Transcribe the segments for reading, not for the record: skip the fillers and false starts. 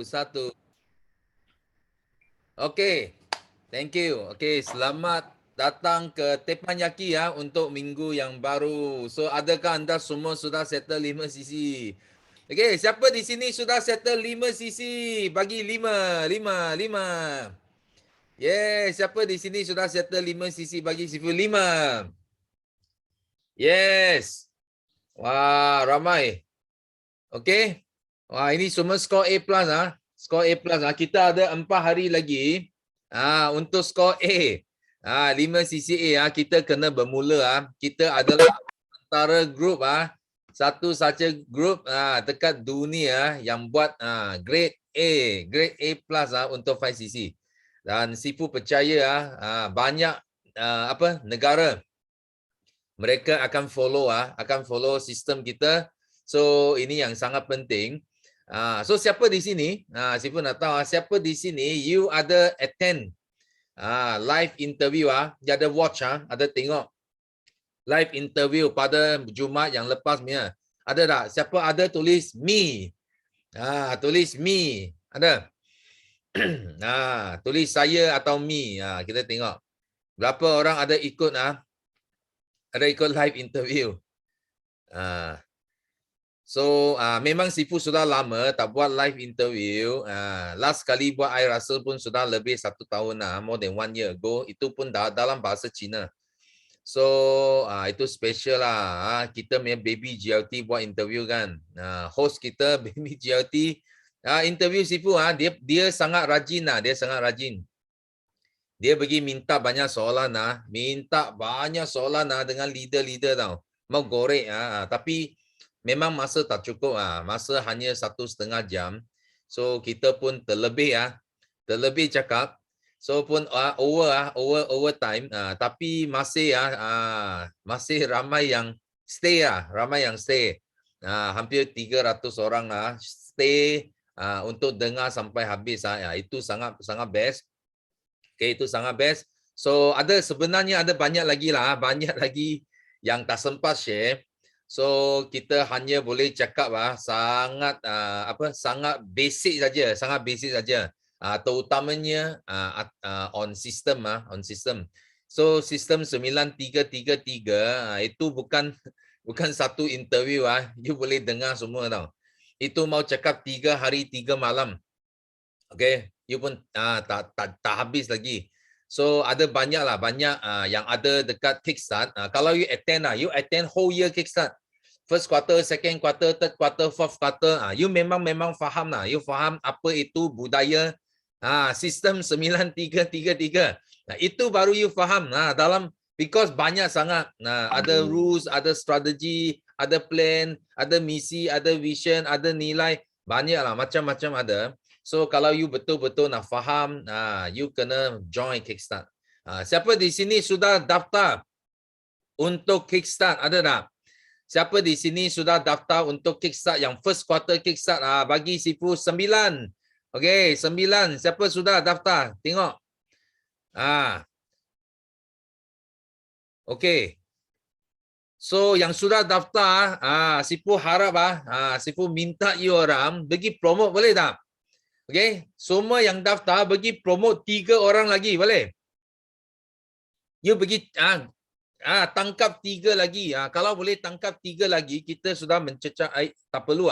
Satu. Okey. Thank you. Okey, selamat datang ke Teppanyaki ya untuk minggu yang baru. So, adakah anda semua sudah settle 5 sisi? Okey, siapa di sini sudah settle 5 sisi? Bagi 5, 5, 5. Yes, siapa di sini sudah settle 5 sisi? Bagi sifu 5. Yes. Wah, ramai. Okey. Wah, ini semua skor A+, ah. Skor A+, ah. Kita ada 4 hari lagi. Untuk skor A. 5 CCA, kita kena bermula, Kita adalah antara grup, satu saja grup dekat dunia yang buat grade A+, untuk 5cc. Dan Sifu percaya banyak negara mereka akan follow sistem kita. So ini yang sangat penting. So siapa di sini? Siapa nak tahu siapa di sini? You ada attend live interview dia ada watch ada tengok live interview pada Jumaat yang lepas punya. Ada tak? Siapa ada tulis me? Tulis me. Ada? Tulis saya atau me. Kita tengok. Berapa orang ada ikut ada ikut live interview. So memang Sifu sudah lama tak buat live interview. Last kali buat I rasa pun sudah lebih 1 tahun more than 1 year ago. Itu pun dalam bahasa Cina. So itu special lah. Kita punya baby GLT buat interview kan. Host kita baby GLT interview Sifu dia sangat rajin dia sangat rajin. Dia pergi minta banyak soalan dengan leader-leader tau. Mau gorek tapi memang masa tak cukup masa hanya 1,5 jam. So kita pun terlebih cakap. So pun over time tapi masih masih ramai yang stay hampir 300 orang stay untuk dengar sampai habis itu sangat best. Okay, itu sangat best. So sebenarnya ada banyak lagi yang tak sempat share. So kita hanya boleh cakap sangat basic saja. Terutamanya on system. So sistem 9333 itu bukan satu interview you boleh dengar semua tau. Itu mau cakap 3 hari 3 malam. Okay, you pun tak habis lagi. So ada banyak yang ada dekat Kickstart. Kalau you attend whole year Kickstart. First quarter, second quarter, third quarter, fourth quarter. You memang faham You faham apa itu budaya sistem 9333. Itu baru you faham because banyak sangat. Ada rules, ada strategi, ada plan, ada misi, ada vision, ada nilai. Banyaklah macam-macam ada. So kalau you betul-betul nak faham, you kena join Kickstart. Siapa di sini sudah daftar untuk Kickstart? Ada tak? Siapa di sini sudah daftar untuk Kickstart yang first quarter Kickstart? Bagi Sifu 9. Okey, 9. Siapa sudah daftar? Tengok. Okey. So yang sudah daftar, Sifu harap Sifu minta you orang bagi promote, boleh tak? Okey, semua yang daftar bagi promote 3 orang lagi, boleh? You bagi tangkap 3 lagi. Kalau boleh tangkap 3 lagi, kita sudah mencecah tak perlu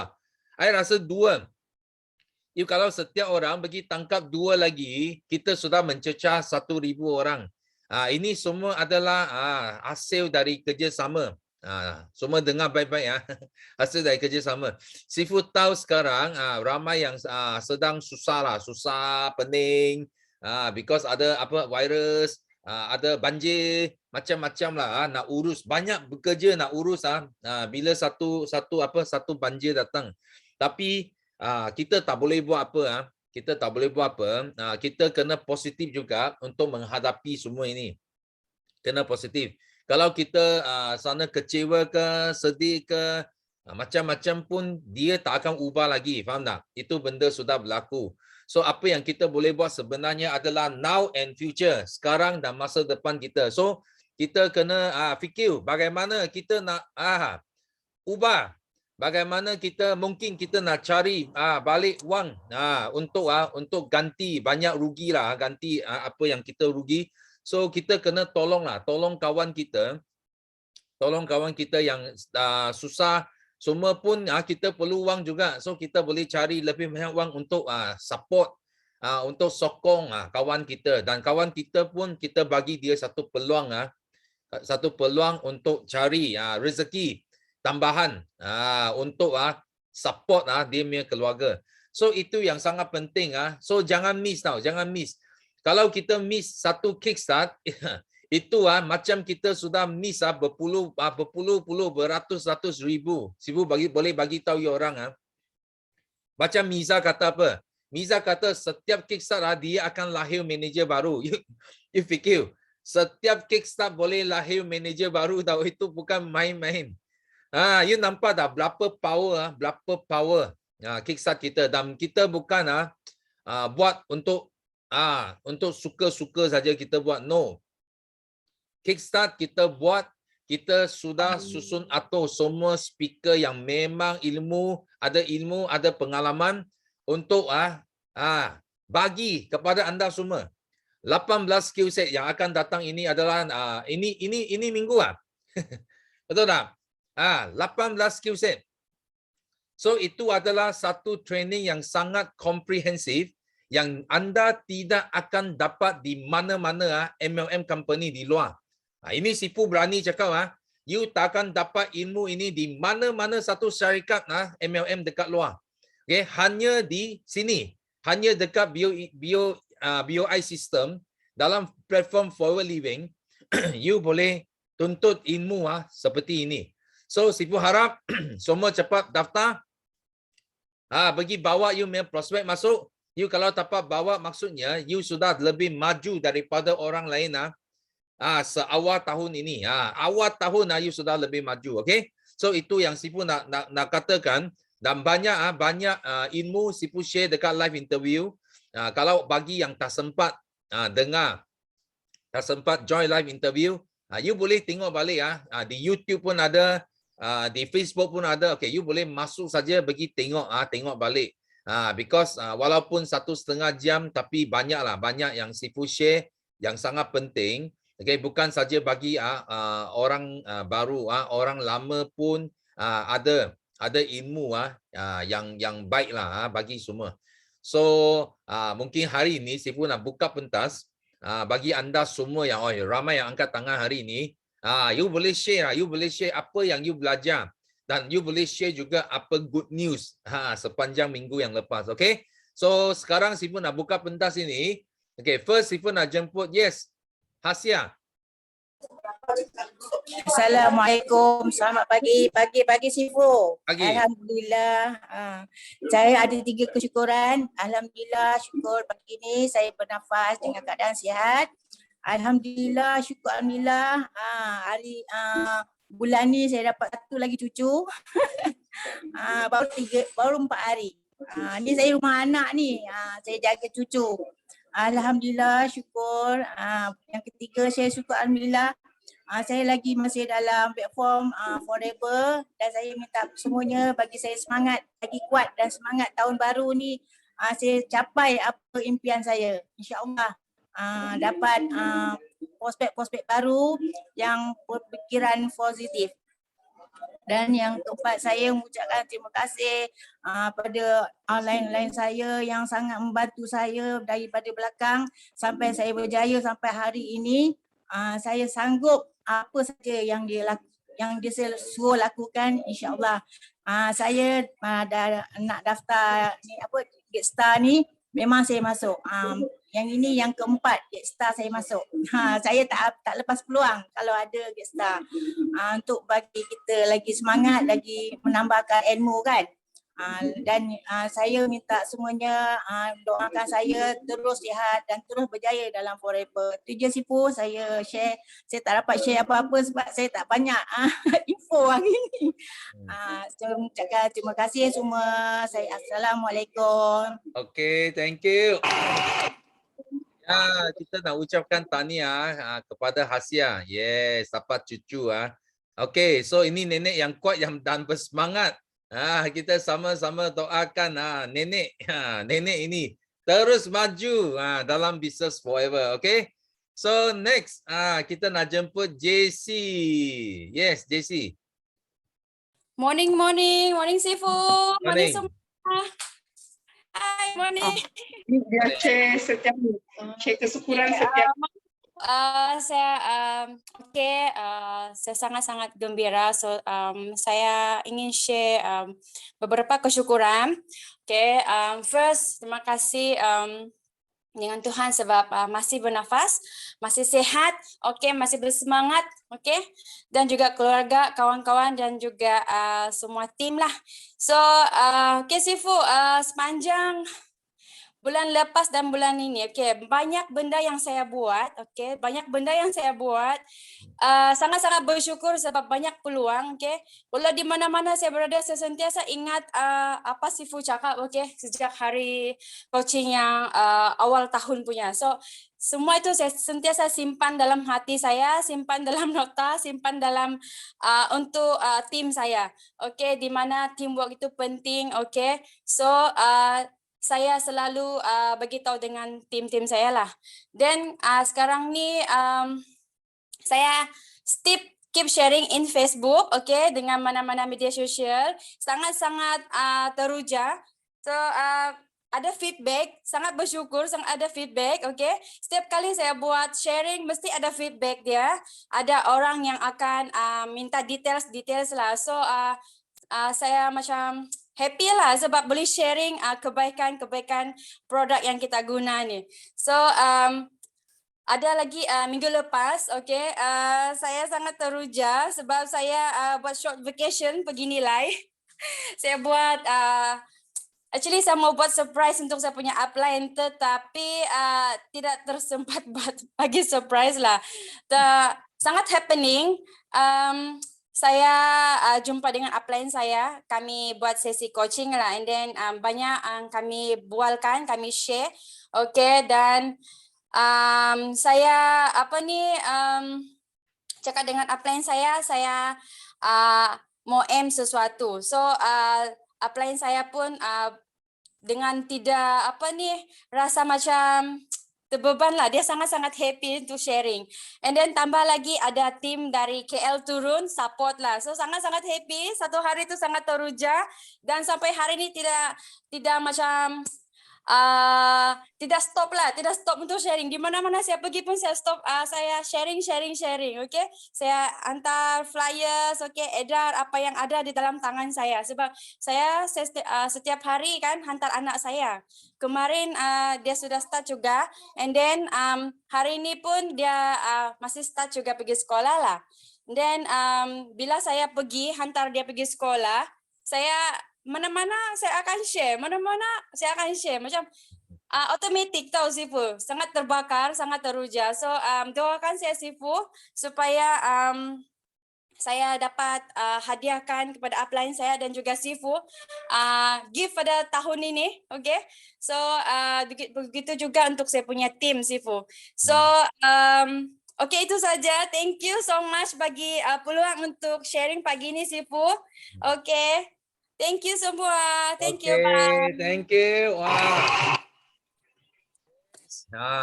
I rasa 2. You kalau setiap orang bagi tangkap 2 lagi, kita sudah mencecah 1,000 orang. Ini semua adalah hasil dari kerjasama. Semua dengar baik-baik hasil dari kerjasama. Sifu tahu sekarang ramai yang sedang susah pening because ada virus, ada banjir, macam-macam nak urus, banyak bekerja nak urus bila satu banjir datang. Tapi kita tak boleh buat apa kita kena positif juga untuk menghadapi semua ini. Kena positif. Kalau kita sana kecewa ke, sedih ke, macam-macam pun dia tak akan ubah lagi, faham tak? Itu benda sudah berlaku. So apa yang kita boleh buat sebenarnya adalah now and future, sekarang dan masa depan kita. So kita kena fikir bagaimana kita nak ubah bagaimana kita mungkin kita nak cari balik wang untuk ganti banyak rugi lah, ganti apa yang kita rugi. So kita kena tolong kawan kita yang susah. Semua pun kita perlu wang juga. So kita boleh cari lebih banyak wang untuk support, untuk sokong kawan kita. Dan kawan kita pun kita bagi dia satu peluang untuk cari rezeki tambahan untuk support dia punya keluarga. So itu yang sangat penting. So jangan miss jangan miss. Kalau kita miss satu kickstart itu macam kita sudah miss berpuluh, beratus-ratus ribu. Sibu boleh bagi tahu ya orang macam Miza kata apa? Miza kata setiap kickstart dia akan lahir manager baru. You fikir setiap kickstart boleh lahir manager baru tahu, itu bukan main-main. You nampak dah berapa power kickstart kita, dan kita bukan buat untuk suka-suka saja kita buat. No. Kickstart kita buat, kita sudah susun atau semua speaker yang memang ada ilmu, ada pengalaman untuk bagi kepada anda semua. 18 skill set yang akan datang ini adalah ini minggu betul tak? 18 skill set. So itu adalah satu training yang sangat komprehensif yang anda tidak akan dapat di mana-mana MLM company di luar. Ini Sifu berani cakap you takkan dapat ilmu ini di mana-mana satu syarikat MLM dekat luar. Okay, hanya di sini, hanya dekat BOI system dalam platform Forward Living you boleh tuntut ilmu seperti ini. So Sifu harap semua cepat daftar. Bagi bawa you punya prospek masuk. You kalau dapat bawa, maksudnya you sudah lebih maju daripada orang lain seawal tahun ini. Awal tahun you sudah lebih maju. Okay? So itu yang Sifu nak katakan. Dan banyak ilmu Sifu share dekat live interview. Kalau bagi yang tak sempat dengar, tak sempat join live interview, you boleh tengok balik di YouTube pun ada, di Facebook pun ada. Okay, you boleh masuk saja pergi tengok balik. Because walaupun 1,5 jam tapi banyak yang Sifu share yang sangat penting. Okay, bukan saja bagi orang baru, orang lama pun ada ilmu yang baik bagi semua. So mungkin hari ini Sifu nak buka pentas bagi anda semua yang ramai yang angkat tangan hari ini. You boleh share apa yang you belajar, dan you boleh share juga apa good news sepanjang minggu yang lepas. Okay, so sekarang Sifu nak buka pentas ini. Okay, first Sifu nak jemput Hasia. Assalamualaikum, selamat pagi Sifu. Pagi. Alhamdulillah, saya ada 3 kesyukuran. Alhamdulillah, syukur pagi ni saya bernafas dengan keadaan sihat. Alhamdulillah, syukur alhamdulillah. Bulan ni saya dapat 1 lagi cucu. baru 4 hari. Ni saya rumah anak ni, saya jaga cucu. Alhamdulillah, syukur. Yang ketiga saya syukur alhamdulillah. Saya lagi masih dalam platform Forever, dan saya minta semuanya bagi saya semangat, lagi kuat dan semangat tahun baru ni saya capai apa impian saya. InsyaAllah dapat prospek-prospek baru yang berfikiran positif. Dan yang keempat, saya mengucapkan terima kasih pada online saya yang sangat membantu saya daripada belakang sampai saya berjaya sampai hari ini. Saya sanggup apa saja yang dia suruh lakukan, insya-Allah. Saya dah nak daftar ni GetStar ni, memang saya masuk. Yang ini yang keempat GetStar saya masuk. Saya tak lepas peluang kalau ada GetStar. Untuk bagi kita lagi semangat, lagi menambahkan ilmu kan. Dan saya minta semuanya doakan saya terus sihat dan terus berjaya dalam Forever. Itu je Sifu, saya share. Saya tak dapat share apa-apa sebab saya tak banyak info hari ni. Saya mengucapkan terima kasih semua. Assalamualaikum. Okay, thank you. Kita nak ucapkan tahniah kepada Hasia. Yes, dapat cucu. Okay, so ini nenek yang kuat dan bersemangat Kita sama-sama doakan nenek nenek ini terus maju dalam business forever. Okay. So next kita nak jemput JC. Yes, JC. Morning Sifu. Morning Morning. semua. Hai, morning. Dia share setiap share kesyukuran setiap Saya sangat-sangat gembira. So saya ingin share beberapa kesyukuran. First, terima kasih dengan Tuhan sebab masih bernafas, masih sehat, masih bersemangat, dan juga keluarga, kawan-kawan dan juga semua tim lah. So, Sifu, sepanjang bulan lepas dan bulan ini, banyak benda yang saya buat, sangat-sangat bersyukur sebab banyak peluang, Walau di mana-mana saya berada, saya sentiasa ingat apa Sifu cakap, sejak hari coaching yang awal tahun punya. So, semua itu saya sentiasa simpan dalam hati saya, simpan dalam nota, simpan dalam untuk tim saya, di mana teamwork itu penting, So, saya selalu beritahu dengan tim-tim saya lah. Dan sekarang ni saya keep sharing in Facebook, dengan mana-mana media sosial, sangat-sangat teruja. So ada feedback, sangat bersyukur, sangat ada feedback, Setiap kali saya buat sharing mesti ada feedback dia. Ada orang yang akan minta details lah. So saya macam happy lah sebab boleh sharing kebaikan-kebaikan produk yang kita guna ni. So ada lagi minggu lepas, saya sangat teruja sebab saya buat short vacation pergi nilai. Saya buat actually saya mau buat surprise untuk saya punya upline, tetapi tidak tersempat buat bagi surprise lah. Sangat happening. Saya jumpa dengan upline saya, kami buat sesi coaching lah, and then banyak kami bualkan, kami share, dan saya cakap dengan upline saya mau aim sesuatu. So upline saya pun dengan tidak rasa macam terbeban lah, dia sangat-sangat happy untuk sharing. And then tambah lagi ada tim dari KL turun support lah. So sangat-sangat happy. Satu hari itu sangat teruja dan sampai hari ini tidak macam tidak stop untuk sharing. Di mana-mana saya pergi pun saya stop, saya sharing. Saya hantar flyers, edar apa yang ada di dalam tangan saya. Sebab saya setiap hari kan hantar anak saya. Kemarin dia sudah start juga, and then hari ini pun dia masih start juga pergi sekolah lah. Dan bila saya pergi hantar dia pergi sekolah, saya mana-mana saya akan share, macam automatic tahu Sifu, sangat terbakar, sangat teruja. So doakan saya Sifu supaya saya dapat hadiahkan kepada upline saya dan juga Sifu gift pada tahun ini, So begitu juga untuk saya punya tim Sifu. So itu saja. Thank you so much bagi peluang untuk sharing pagi ini Sifu. Thank you semua. Thank you. Bye. Thank you. Wah.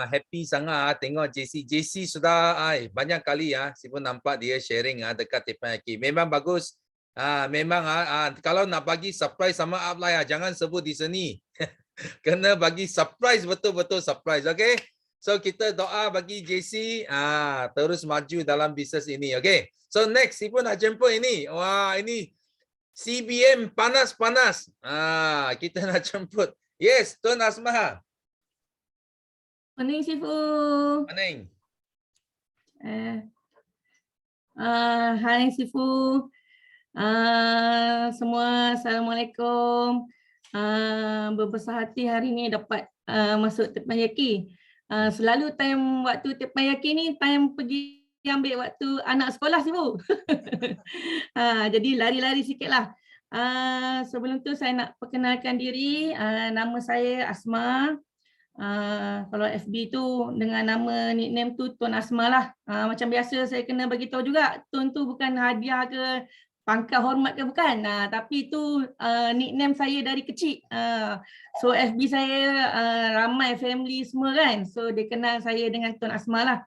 Happy sangat tengok JC sudah banyak kali Sifu nampak dia sharing dekat Teppanyaki. Memang bagus. Memang kalau nak bagi surprise sama upline jangan sebut di sini. Kena bagi surprise, betul-betul surprise. So kita doa bagi JC terus maju dalam bisnes ini. So next Sifu nak jemput ini. Wah, ini CBM panas-panas. Kita nak jemput. Yes, Tuan Asma. Morning, Sifu. Morning. Hai, Sifu. Semua, Assalamualaikum. Berbesar hati hari ini dapat masuk Teppanyaki. Selalu waktu Teppanyaki ni, time pergi ambil waktu anak sekolah, Sifu. Jadi lari-lari sikit lah. Sebelum tu saya nak perkenalkan diri. Nama saya Asma. Kalau FB tu dengan nama nickname tu Tuan Asma lah. Macam biasa saya kena bagi tahu juga, Tuan tu bukan hadiah ke pangkat hormat ke bukan. Tapi itu nickname saya dari kecil. So FB saya ramai family semua kan. So dia kenal saya dengan Tun Asma lah.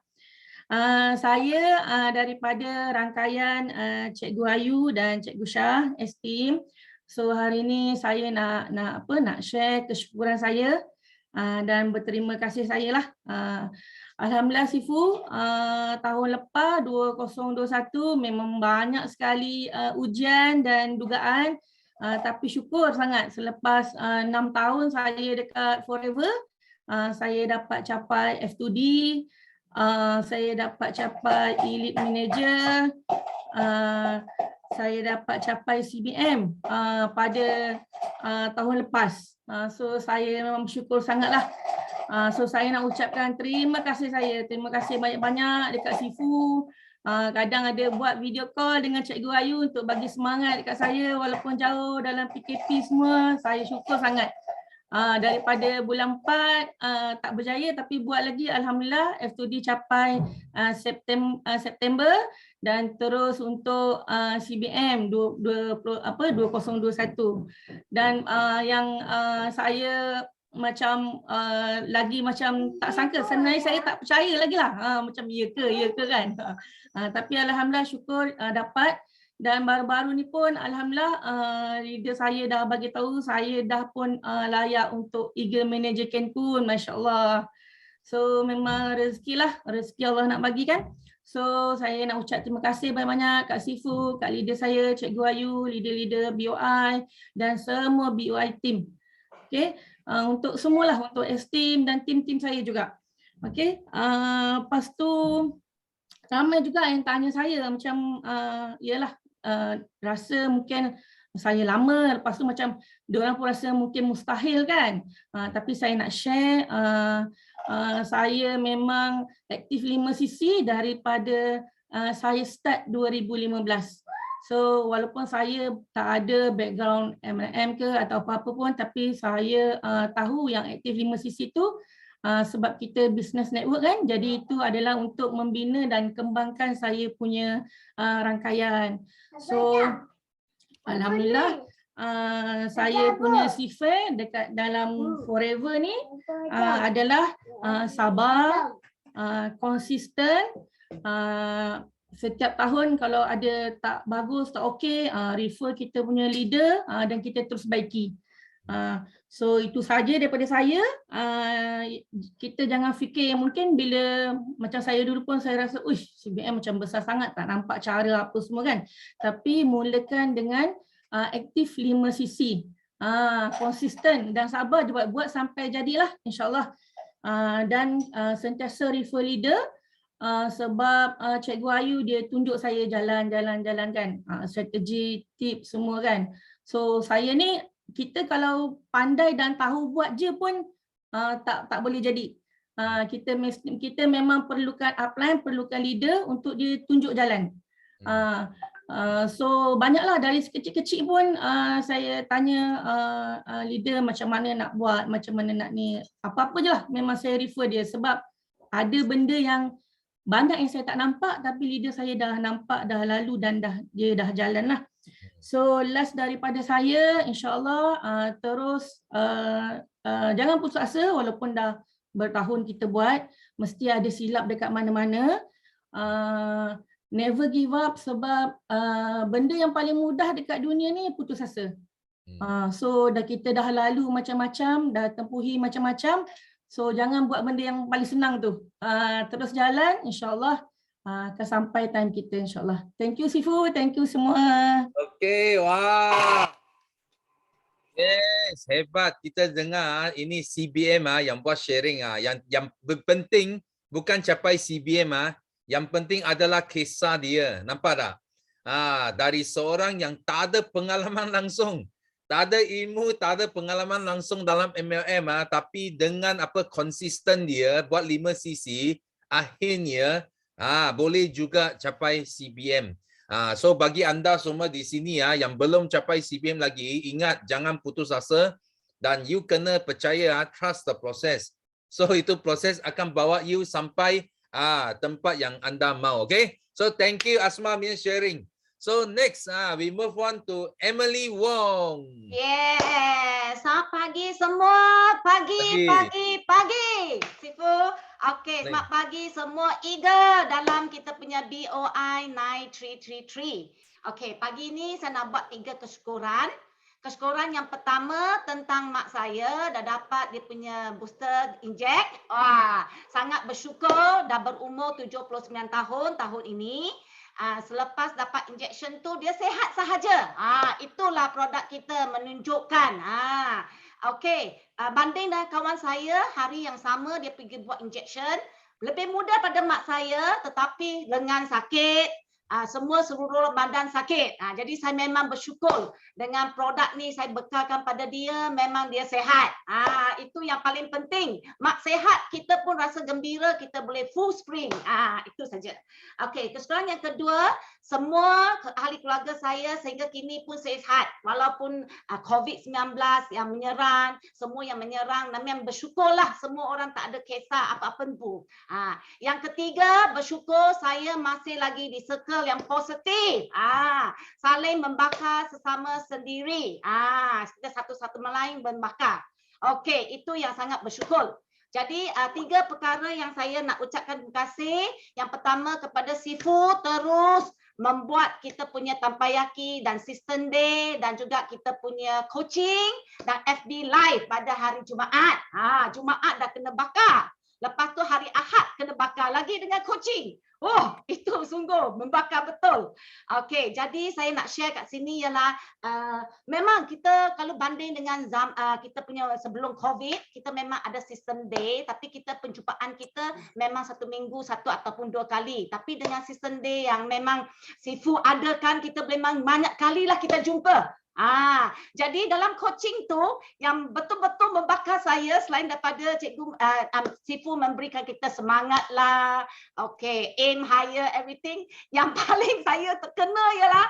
Saya daripada rangkaian Cikgu Ayu dan Cikgu Syah Esteem. So hari ini saya nak share kesyukuran saya dan berterima kasih saya lah. Alhamdulillah Sifu, tahun lepas 2021 memang banyak sekali ujian dan dugaan, tapi syukur sangat selepas 6 tahun saya dekat Forever, saya dapat capai F2D, saya dapat capai Elite Manager, saya dapat capai CBM pada tahun lepas. So saya memang bersyukur sangatlah. So saya nak ucapkan terima kasih banyak-banyak dekat Sifu. Kadang ada buat video call dengan Cikgu Ayu untuk bagi semangat dekat saya walaupun jauh dalam PKP semua. Saya syukur sangat. Daripada bulan 4 tak berjaya tapi buat lagi, alhamdulillah F2D capai September dan terus untuk CBM 2021 dan yang saya macam lagi macam tak sangka, sebenarnya saya tak percaya lagi lah macam ya ke kan, tapi alhamdulillah syukur dapat. Dan baru-baru ni pun alhamdulillah leader saya dah bagi tahu saya dah pun layak untuk Eagle Manager Cancun, masya-Allah. So memang rezeki lah, rezeki Allah nak bagi kan. So saya nak ucap terima kasih banyak-banyak Kak Sifu, Kak leader saya Cikgu Ayu, leader-leader BOI dan semua BOI team. Okey, untuk semualah, untuk Esteem dan tim-tim saya juga. Okey, lepas tu ramai juga yang tanya saya macam yalah, rasa mungkin saya lama, lepas tu macam diorang pun rasa mungkin mustahil kan, tapi saya nak share, saya memang aktif 5cc daripada saya start 2015. So walaupun saya tak ada background MLM ke atau apa-apa pun, tapi saya tahu yang aktif 5cc tu sebab kita business network kan, jadi itu adalah untuk membina dan kembangkan saya punya rangkaian. So alhamdulillah saya punya sifat dekat dalam Forever ni adalah sabar, konsisten. Setiap tahun kalau ada tak bagus, tak okey, refer kita punya leader dan kita terus baiki. So itu saja daripada saya. Kita jangan fikir, mungkin bila macam saya dulu pun saya rasa CBM macam besar sangat, tak nampak cara apa semua kan. Tapi mulakan dengan aktif 5cc, konsisten dan sabar buat sampai jadilah insyaAllah. Dan sentiasa refer leader, sebab Cikgu Ayu dia tunjuk saya jalan-jalan kan, strategi, tips semua kan. So saya ni, kita kalau pandai dan tahu buat je pun tak boleh jadi. Kita memang perlukan upline, perlukan leader untuk dia tunjuk jalan. So banyaklah dari sekecil-kecil pun saya tanya leader macam mana nak buat, macam mana nak ni, apa-apa je lah memang saya refer dia, sebab ada benda yang banyak yang saya tak nampak tapi leader saya dah nampak, dah lalu dan dia dah jalan lah. So last daripada saya, insyaAllah terus jangan putus asa walaupun dah bertahun kita buat, mesti ada silap dekat mana-mana. Never give up, sebab benda yang paling mudah dekat dunia ni putus asa. So kita dah lalu macam-macam, dah tempuhi macam-macam, so jangan buat benda yang paling senang tu. Terus jalan, insyaAllah akan sampai time kita insyaAllah. Thank you Sifu, thank you semua. Okey, wah. Yes, hebat. Kita dengar ini CBM yang buat sharing yang penting bukan capai CBM yang penting adalah kisah dia. Nampak tak? Dari seorang yang tak ada pengalaman langsung, tak ada ilmu, tak ada pengalaman langsung dalam MLM, tapi dengan konsisten dia buat 5cc, akhirnya boleh juga capai CBM. So bagi anda semua di sini yang belum capai CBM lagi, ingat jangan putus asa dan you kena percaya, trust the process. So itu proses akan bawa you sampai tempat yang anda mau. Okay? So thank you Asma punya sharing. So next, we move on to Emily Wong. Yes, selamat pagi semua. Pagi. Sifu. Okey, selamat pagi semua eager dalam kita punya BOI 9333. Okey, pagi ni saya nak buat 3 kesyukuran. Kesyukuran yang pertama tentang mak saya dah dapat dia punya booster inject. Wah, sangat bersyukur dah berumur 79 tahun ini. Selepas dapat injection tu dia sihat sahaja. Itulah produk kita menunjukkan. Okey, banding dengan kawan saya hari yang sama dia pergi buat injection, lebih mudah pada mak saya tetapi lengan sakit, semua seluruh badan sakit. Jadi saya memang bersyukur dengan produk ni saya bekalkan pada dia, memang dia sihat. Itu yang paling penting. Mak sihat, kita pun rasa gembira, kita boleh full spring. Itu saja. Okey, keseluruhan yang kedua, semua ahli keluarga saya sehingga kini pun sihat. Walaupun COVID-19 yang menyerang, semua yang menyerang, memang bersyukurlah semua orang tak ada kisah apa-apa pun. Yang ketiga, bersyukur saya masih lagi di circle yang positif. Saling membakar sesama sendiri. Kita satu sama lain membakar. Okey, itu yang sangat bersyukur. Jadi 3 perkara yang saya nak ucapkan terima kasih. Yang pertama kepada Sifu terus membuat kita punya tampayaki dan System Day dan juga kita punya coaching dan FB Live pada hari Jumaat. Jumaat dah kena bakar. Lepas tu hari Ahad kena bakar lagi dengan coaching. Oh, itu sungguh membakar betul. Okey, jadi saya nak share kat sini ialah memang kita kalau banding dengan kita punya sebelum COVID, kita memang ada System Day, tapi kita penjumpaan kita memang 1 minggu 1 ataupun 2 kali. Tapi dengan System Day yang memang Sifu adakan, kita memang banyak kalilah kita jumpa. Jadi dalam coaching tu yang betul-betul membakar saya selain daripada cikgu Sifu memberikan kita semangat lah, okay, aim higher everything, yang paling saya terkena ialah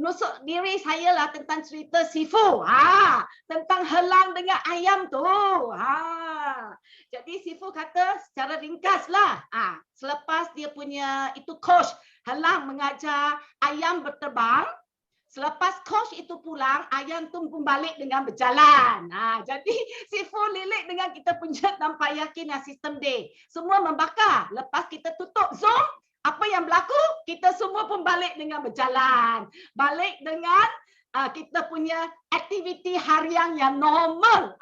nusuk diri saya lah tentang cerita Sifu, tentang helang dengan ayam tu. Jadi Sifu kata secara ringkas lah, selepas dia punya itu coach helang mengajar ayam berterbang. Selepas coach itu pulang, ayam tu pun balik dengan berjalan. Jadi Sifu lilik dengan kita punya tampayaki dan System Day. Semua membakar. Lepas kita tutup Zoom, apa yang berlaku? Kita semua pun balik dengan berjalan. Balik dengan kita punya aktiviti harian yang normal.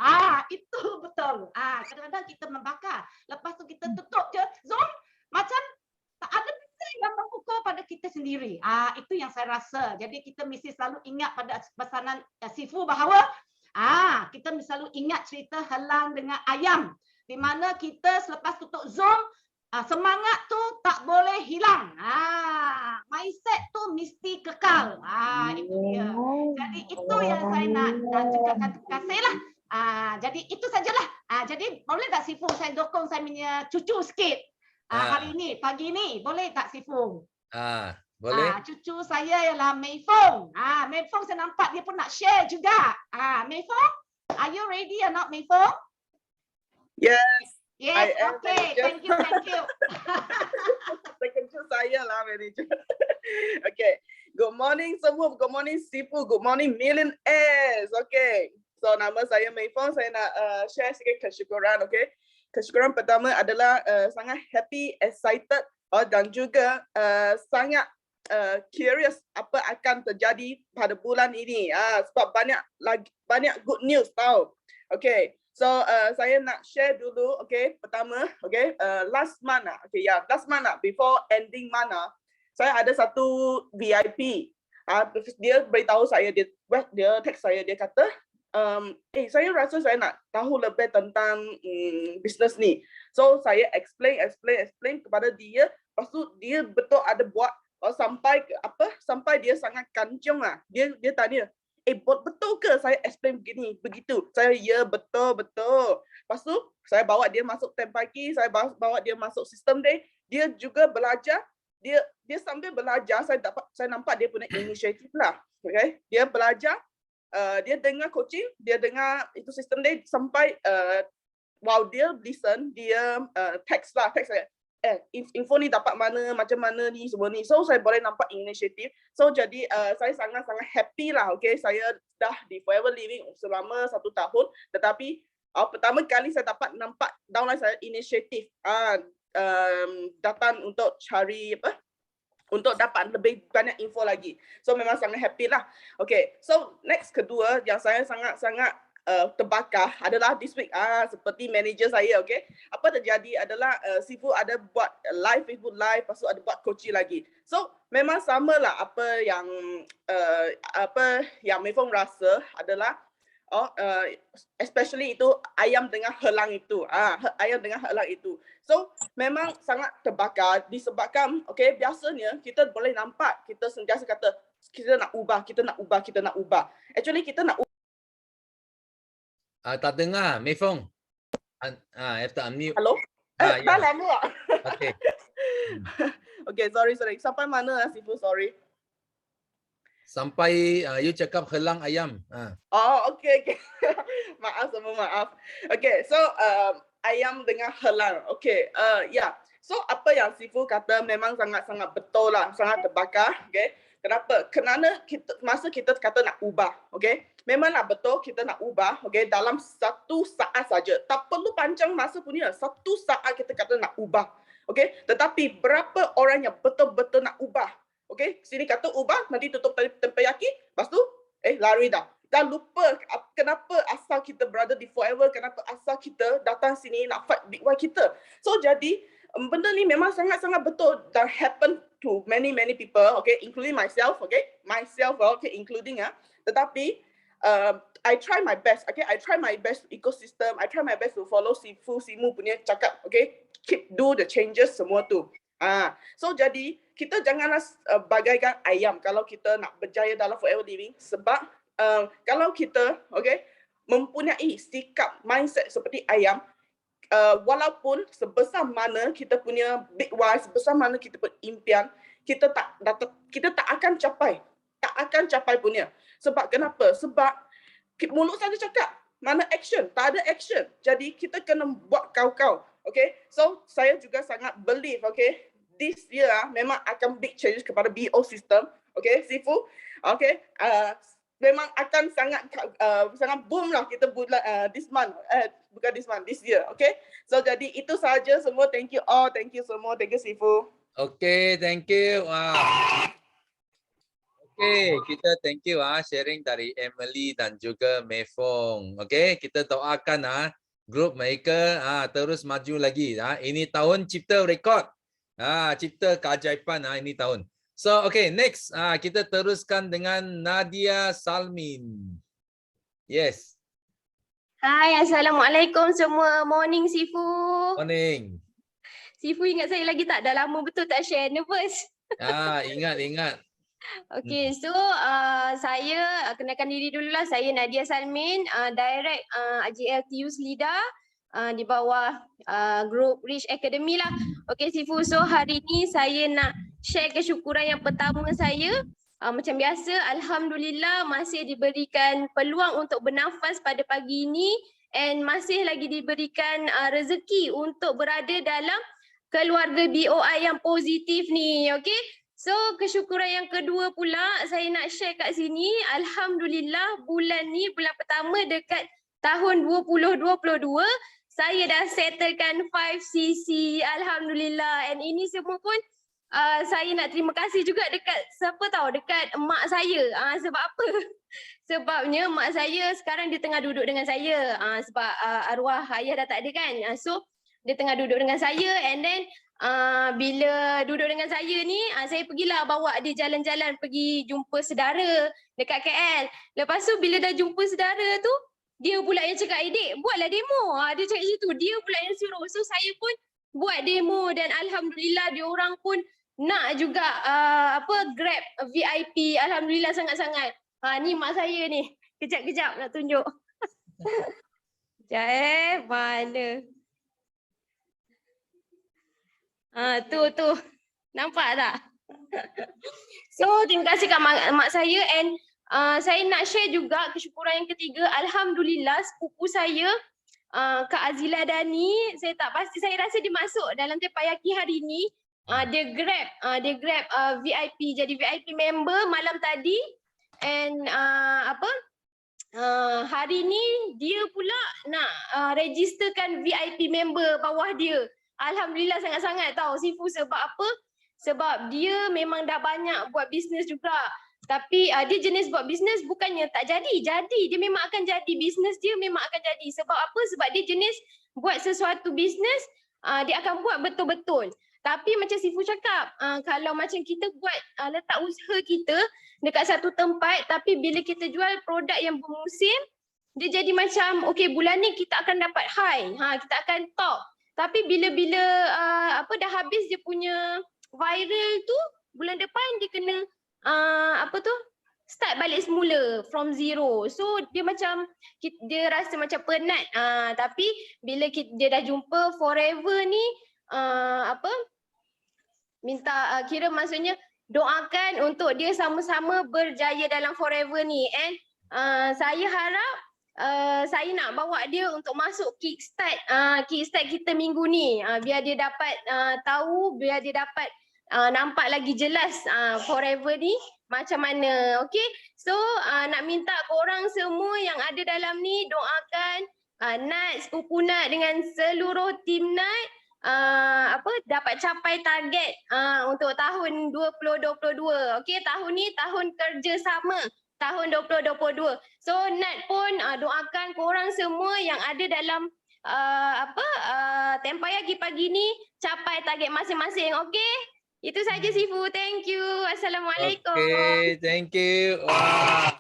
Itu betul. Kadang-kadang kita membakar. Lepas tu kita tutup je Zoom, macam tak ada yang memukul pada kita sendiri. Itu yang saya rasa. Jadi kita mesti selalu ingat pada pesanan Sifu bahawa kita mesti selalu ingat cerita helang dengan ayam. Di mana kita selepas tutup Zoom, semangat tu tak boleh hilang. Mindset tu mesti kekal. Itu dia. Jadi itu yang saya nak cakapkan terima kasih lah. Jadi itu sajalah. Jadi boleh tak Sifu saya dukung saya punya cucu sikit? Hari ni, pagi ni, boleh tak Sifu? Boleh. Cucu saya ialah Mei Fong. Mei Fong saya nampak dia pun nak share juga. Mei Fong, are you ready or not Mei Fong? Yes. Yes, okay. Thank you. Terkejut saya lah manager. Okay. Good morning semua. Good morning Sifu. Good morning millionaires. Okay. So nama saya Mei Fong. Saya nak share sikit kesyukuran. Okay. Kesyukuran pertama adalah sangat happy, excited dan juga sangat curious apa akan terjadi pada bulan ini. Sebab banyak good news tau. Okay, so saya nak share dulu. Okay, pertama, okay, last month, last month before ending month, saya ada satu VIP. Dia beritahu saya, dia text saya, dia kata, saya rasa saya nak tahu lebih tentang bisnes ni. So saya explain kepada dia. Lepas tu dia betul ada buat sampai dia sangat kancung lah. Dia tanya, betul ke saya explain begitu? Saya ya betul. Lepas tu saya bawa dia masuk tampayaki, saya bawa dia masuk System Day. Dia juga belajar. Dia sambil belajar saya nampak dia punya inisiatif lah. Okay? Dia belajar. Dia dengar coaching, dia dengar itu System Day sampai while dia listen, dia text saya. info ni dapat mana, macam mana ni semua ni. So saya boleh nampak inisiatif. So jadi saya sangat-sangat happy lah. Okay, saya dah di Forever Living selama 1 tahun. Tetapi pertama kali saya dapat nampak downline saya inisiatif datang untuk cari untuk dapat lebih banyak info lagi. So memang sangat happy lah. Okay, so next kedua yang saya sangat-sangat terbakar adalah this week seperti manager saya, okay. Apa terjadi adalah Sifu ada buat live, Facebook live, lepas tu ada buat coaching lagi. So memang samalah apa yang Mei-Fong rasa adalah especially itu ayam dengan helang itu. Ayam dengan helang itu. So memang sangat terbakar disebabkan okay, biasanya kita boleh nampak kita sentiasa kata kita nak ubah, kita nak ubah, kita nak ubah. Actually kita nak tak dengar, Mei-Fong. Have to unmute. Hello? Ya. Dah lama tak? Okay. Okay, sorry. Sampai mana lah Sifu, sorry. Sampai you cakap helang ayam. Oh, okay. Maaf semua, maaf. Okay, so ayam dengan helang. Okay, yeah. So apa yang Sifu kata memang sangat-sangat betul lah, sangat terbakar. Okay. Kenapa? Kerana masa kita kata nak ubah, okay? Memanglah betul kita nak ubah, okay? Dalam 1 saat saja. Tak perlu panjang masa punya. 1 saat kita kata nak ubah, okay? Tetapi berapa orang yang betul-betul nak ubah, okay? Sini kata ubah, nanti tutup tempayaki, lepas tu, lari dah. Dah lupa kenapa asal kita berada di Forever, kenapa asal kita datang sini nak fight Big Y kita. So jadi, benda ni memang sangat-sangat betul dan happen to many people, okay, including myself, okay, including tetapi I try my best, okay, I try my best ecosystem, I try my best to follow Simu punya cakap, okay, do the changes semua tu. So jadi kita janganlah bagaikan ayam kalau kita nak berjaya dalam Forever Living, sebab kalau kita, okay, mempunyai sikap mindset seperti ayam, walaupun sebesar mana kita punya big why, sebesar mana kita punya impian, kita tak akan capai punya. Sebab kenapa? Sebab mulut saja cakap, mana action? Tak ada action. Jadi kita kena buat kau-kau. Okay, so saya juga sangat believe, okay, this year memang akan big changes kepada BO system. Okay, Sifu, okay, memang akan sangat boom lah kita bulan this month, bukan this month, this year, okay. So jadi itu sahaja semua. Thank you all, thank you semua, thank you Sifu. Okay, thank you. Okay, kita thank you sharing dari Emily dan juga Mei-Fong. Okay, kita doakan grup mereka terus maju lagi. Ini tahun cipta rekod, cipta keajaiban ini tahun. So, okay, next kita teruskan dengan Nadia Salmin. Yes. Hai, Assalamualaikum semua. Morning, Sifu. Morning. Sifu ingat saya lagi tak? Dah lama betul tak share. Nervous. Ingat. Okay, so saya kenalkan diri dulu lah. Saya Nadia Salmin, Direct AJL Youth Leader di bawah Group Rich Academy lah. Okay, Sifu. So, hari ni saya nak share kesyukuran yang pertama saya. Macam biasa, Alhamdulillah masih diberikan peluang untuk bernafas pada pagi ini and masih lagi diberikan rezeki untuk berada dalam keluarga BOI yang positif ni. Okay, so kesyukuran yang kedua pula saya nak share kat sini. Alhamdulillah bulan ni, bulan pertama dekat tahun 2022, saya dah settlekan 5cc. Alhamdulillah, and ini semua pun saya nak terima kasih juga dekat dekat mak saya. Sebab apa? Sebabnya mak saya sekarang dia tengah duduk dengan saya. Sebab arwah ayah dah tak ada kan. So dia tengah duduk dengan saya, and then bila duduk dengan saya ni, saya pergilah bawa dia jalan-jalan pergi jumpa saudara dekat KL. Lepas tu bila dah jumpa saudara tu, dia pula yang cakap, "Dek, buatlah demo." Dia cakap macam tu. Dia pula yang suruh. So saya pun buat demo dan alhamdulillah dia orang pun nak juga Grab VIP. Alhamdulillah sangat-sangat. Ni mak saya ni. Kejap-kejap nak tunjuk. Sekejap mana? Tu. Nampak tak? So terima kasih kat mak saya, and saya nak share juga kesyukuran yang ketiga. Alhamdulillah sepupu saya Kak Azila Dani, saya tak pasti, saya rasa dia masuk dalam Tepayaki hari ni. Dia grab VIP, jadi VIP member malam tadi. And hari ni dia pula nak registerkan VIP member bawah dia. Alhamdulillah sangat-sangat tahu Sifu, sebab apa? Sebab dia memang dah banyak buat bisnes juga. Tapi dia jenis buat bisnes bukannya tak jadi. Dia memang akan jadi. Bisnes dia memang akan jadi. Sebab apa? Sebab dia jenis buat sesuatu bisnes, dia akan buat betul-betul. Tapi macam Sifu cakap, kalau macam kita buat letak usaha kita dekat satu tempat, tapi bila kita jual produk yang bermusim, dia jadi macam okay, bulan ni kita akan dapat high, kita akan top. Tapi bila-bila dah habis dia punya viral tu, bulan depan dia kena start balik semula from zero. So dia macam dia rasa macam penat. Tapi bila dia dah jumpa forever ni, minta kira maksudnya doakan untuk dia sama-sama berjaya dalam forever ni. And saya harap saya nak bawa dia untuk masuk kickstart kita minggu ni, biar dia dapat tahu, biar dia dapat nampak lagi jelas forever ni macam mana. Okay, so nak minta korang semua yang ada dalam ni doakan Nat, Sepupu Nat dengan seluruh tim Nat dapat capai target untuk tahun 2022. Okay, tahun ni tahun kerjasama, tahun 2022. So Nat pun doakan korang semua yang ada dalam Tempayaki pagi ni capai target masing-masing. Okay, itu saja Sifu. Thank you. Assalamualaikum. Okay, thank you. Wah.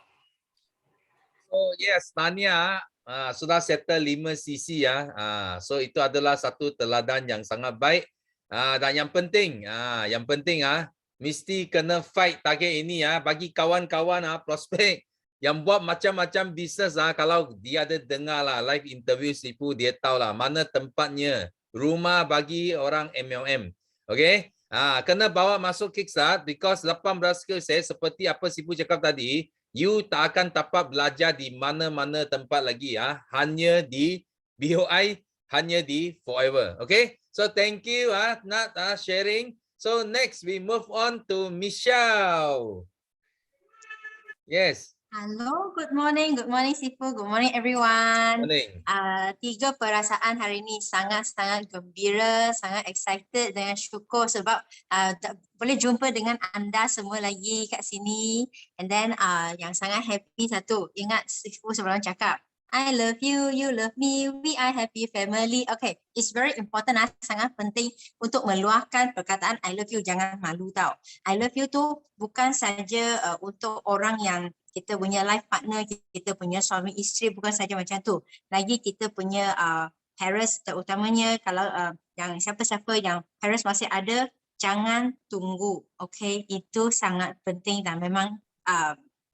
So yes, Tania sudah settle 5 sisi ya. So itu adalah satu teladan yang sangat baik. Dan yang penting mesti kena fight target ini ya. Bagi kawan-kawan prospek yang buat macam-macam bisnes kalau dia ada dengar lah live interview Sifu, dia tahu lah mana tempatnya rumah bagi orang MLM. Okay? Kena bawa masuk Kickstart because 18 saya seperti apa Sifu cakap tadi, you tak akan dapat belajar di mana-mana tempat lagi ya. Hanya di BOI, hanya di Forever. Okay? So thank you Nat sharing. So next we move on to Michelle. Yes. Hello, good morning Sifu, good morning everyone. Morning. 3 perasaan hari ini sangat-sangat gembira, sangat excited dengan syukur sebab boleh jumpa dengan anda semua lagi kat sini. And then yang sangat happy satu, ingat Sifu sebelum cakap, I love you, you love me, we are happy family. Okay, it's very important, sangat penting untuk meluahkan perkataan I love you, jangan malu tau. I love you tu bukan saja untuk orang yang kita punya life partner, kita punya suami isteri, bukan saja macam tu. Lagi kita punya parents terutamanya, kalau yang siapa-siapa yang parents masih ada, jangan tunggu. Okay, itu sangat penting dan memang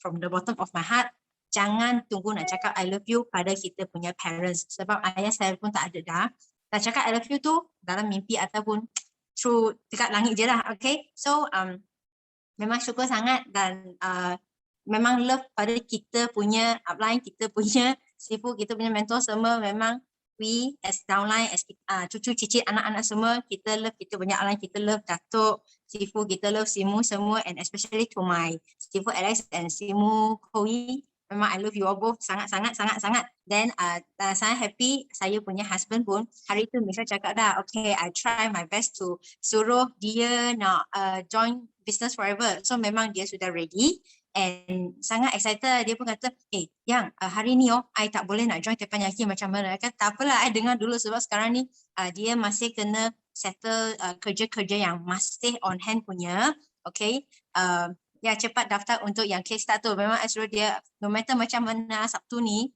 from the bottom of my heart, jangan tunggu nak cakap I love you pada kita punya parents. Sebab ayah saya pun tak ada dah. Tak cakap I love you tu dalam mimpi ataupun through dekat langit je lah. Okay, so memang syukur sangat dan memang love pada kita punya upline, kita punya Sifu, kita punya mentor semua. Memang we as downline, as cucu cicit anak-anak semua, kita love kita punya upline, kita love Datuk Sifu, kita love Simu semua, and especially to my Sifu Alex and Simu Koi. Memang I love you all both sangat-sangat. Then sangat happy saya punya husband pun hari tu Misha cakap dah, okay, I try my best to suruh dia nak join Business Forever. So memang dia sudah ready. And sangat excited, dia pun kata, yang hari ni I tak boleh nak join Tepayaki macam mana. I kata, tak apalah, I dengar dulu sebab sekarang ni dia masih kena settle kerja-kerja yang masih on hand punya. Okay, ya cepat daftar untuk yang kickstart tu. Memang I suruh dia, no matter macam mana Sabtu ni,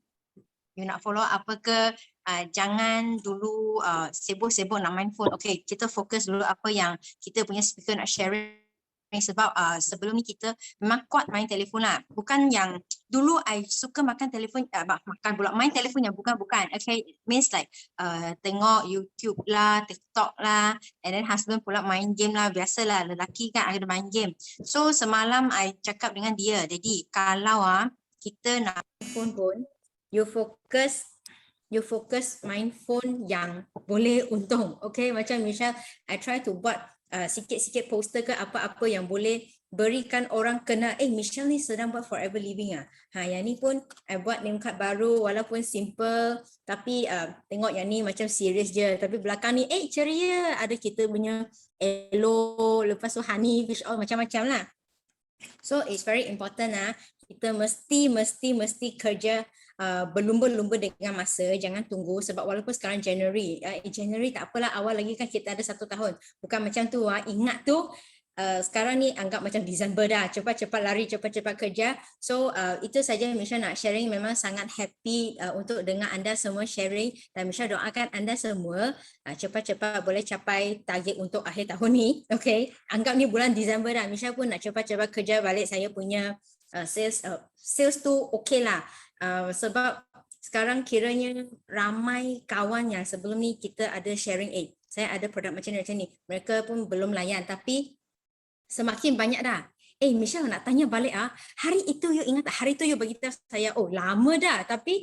you nak follow apa ke, jangan dulu sibuk-sibuk nak main phone. Okay, kita fokus dulu apa yang kita punya speaker nak sharing. Sebab sebelum ni kita memang kuat main telefon lah. Bukan yang dulu I suka makan telefon, makan pula main telefon yang bukan. Okay, it means like tengok YouTube lah, TikTok lah, and then husband pula main game lah. Biasalah lelaki kan ada main game. So semalam I cakap dengan dia, jadi kalau kita nak phone pun, you fokus you focus main phone yang boleh untung. Okay, macam Michelle, I try to buat sikit-sikit poster ke apa-apa yang boleh berikan orang kena, Michelle ni sedang buat forever living ah. Yang ni pun I buat name card baru walaupun simple, tapi tengok yang ni macam serius je, tapi belakang ni ceria, ada kita punya elo, lepas tu honey, fish oil, macam-macam lah. So it's very important kita mesti kerja berlumba-lumba dengan masa, jangan tunggu, sebab walaupun sekarang January tak apalah, awal lagi kan kita ada 1 tahun, bukan macam tu ingat tu. Sekarang ni anggap macam Disember dah, cepat-cepat lari, cepat-cepat kerja. So itu saja Michelle nak sharing. Memang sangat happy untuk dengar anda semua sharing, dan Michelle doakan anda semua cepat-cepat boleh capai target untuk akhir tahun ni. Okay, anggap ni bulan Disember dah, Michelle pun nak cepat-cepat kerja balik saya punya sales tu okay lah, sebab sekarang kiranya ramai kawan yang sebelum ni kita ada sharing, saya ada produk macam ni, mereka pun belum layan, tapi semakin banyak dah. Michelle nak tanya balik hari itu you ingat tak? Hari itu you bagi tahu saya, lama dah, tapi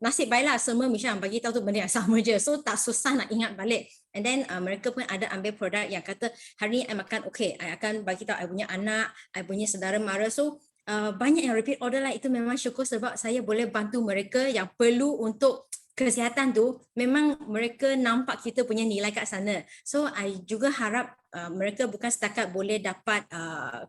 nasib baiklah semua Michelle bagi tahu tu benda yang sama je, so tak susah nak ingat balik. And then mereka pun ada ambil produk yang kata hari ni I makan I akan bagi tahu I punya anak, I punya saudara mara. So banyak yang repeat order lah. Itu memang syukur sebab saya boleh bantu mereka yang perlu untuk kesihatan tu. Memang mereka nampak kita punya nilai kat sana. So I juga harap mereka bukan setakat boleh dapat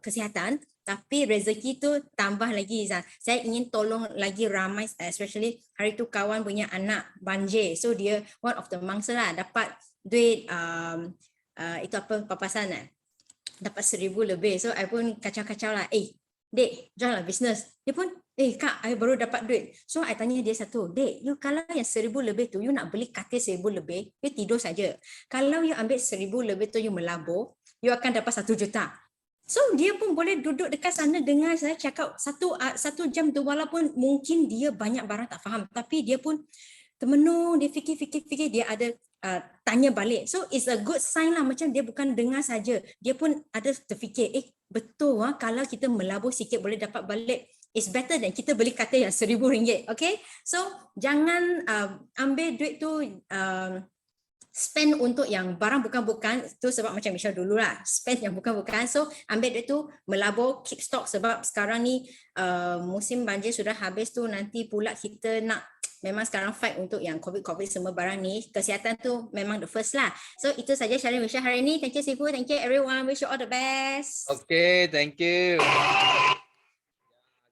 kesihatan, tapi rezeki tu tambah lagi. Saya ingin tolong lagi ramai, especially hari tu kawan punya anak banjir. So dia one of the mangsa lah, dapat duit itu apa papasan dapat 1,000 lebih. So I pun kacau-kacau lah, Dek, jual lah bisnes. Dia pun, Kak, I baru dapat duit. So, I tanya dia satu, Dek, you kalau yang 1,000 lebih tu, you nak beli katil 1,000 lebih, you tidur saja. Kalau you ambil 1,000 lebih tu, you melabur, you akan dapat 1 juta. So, dia pun boleh duduk dekat sana dengar saya cakap satu jam tu, walaupun mungkin dia banyak barang tak faham, tapi dia pun termenung, dia fikir, dia ada tanya balik. So it's a good sign lah, macam dia bukan dengar saja, dia pun ada terfikir, betul kalau kita melabur sikit boleh dapat balik, it's better than kita beli katil yang RM1,000. Okay, so jangan ambil duit tu spend untuk yang barang bukan-bukan tu, sebab macam Michelle dulu lah, spend yang bukan-bukan. So ambil duit tu melabur, keep stock, sebab sekarang ni musim banjir sudah habis tu, nanti pula kita nak memang sekarang fight untuk yang COVID semua barang ni, kesihatan tu memang the first lah. So itu saja sharing Michelle hari ni. Thank you Sifu, thank you everyone, wish you all the best. Okay, thank you.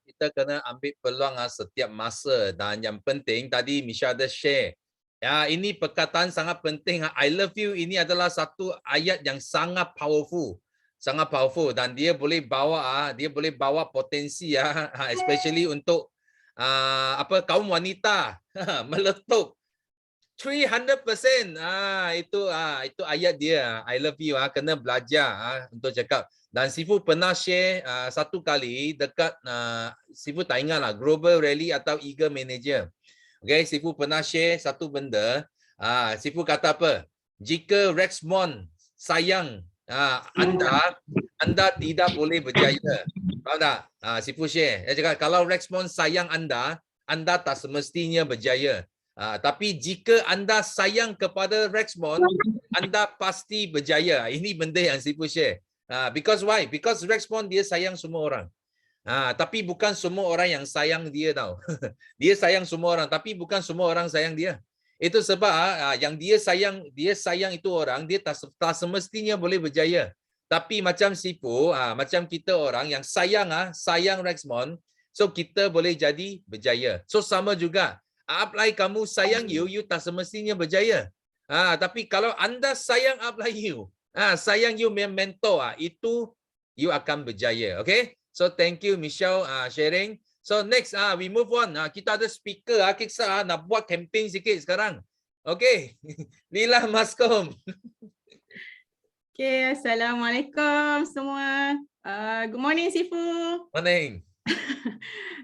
Kita kena ambil peluang setiap masa, dan yang penting tadi Michelle ada share. Ini perkataan sangat penting. I love you ini adalah satu ayat yang sangat powerful. Sangat powerful, dan dia boleh bawa potensi especially untuk kaum wanita meletup 300%. Itu ayat dia. I love you, kena belajar untuk cakap. Dan Sifu pernah share satu kali dekat Sifu tak ingat lah, Global Rally atau Eagle Manager. Okay, Sifu pernah share satu benda. Sifu kata apa? Jika Rexmond sayang anda tidak boleh berjaya. Tahu tak? Sifu share. Dia cakap kalau Rexmond sayang anda tak semestinya berjaya. Tapi jika anda sayang kepada Rexmond, anda pasti berjaya. Ini benda yang Sifu share. Because why? Because Rexmond dia sayang semua orang. Tapi bukan semua orang yang sayang dia tau. Dia sayang semua orang, tapi bukan semua orang sayang dia. Itu sebab yang dia sayang itu orang, dia tak semestinya boleh berjaya. Tapi macam Sifu, macam kita orang yang sayang Rexmond, so kita boleh jadi berjaya. So sama juga, upline kamu sayang you tak semestinya berjaya. Tapi kalau anda sayang upline you, sayang you mentor, itu you akan berjaya. Okay? So thank you Michelle sharing. So next we move on. Kita ada speaker Kiksa nak buat campaign sikit sekarang. Okay. Lila Maskom. Okay, Assalamualaikum semua. Good morning Sifu. Morning.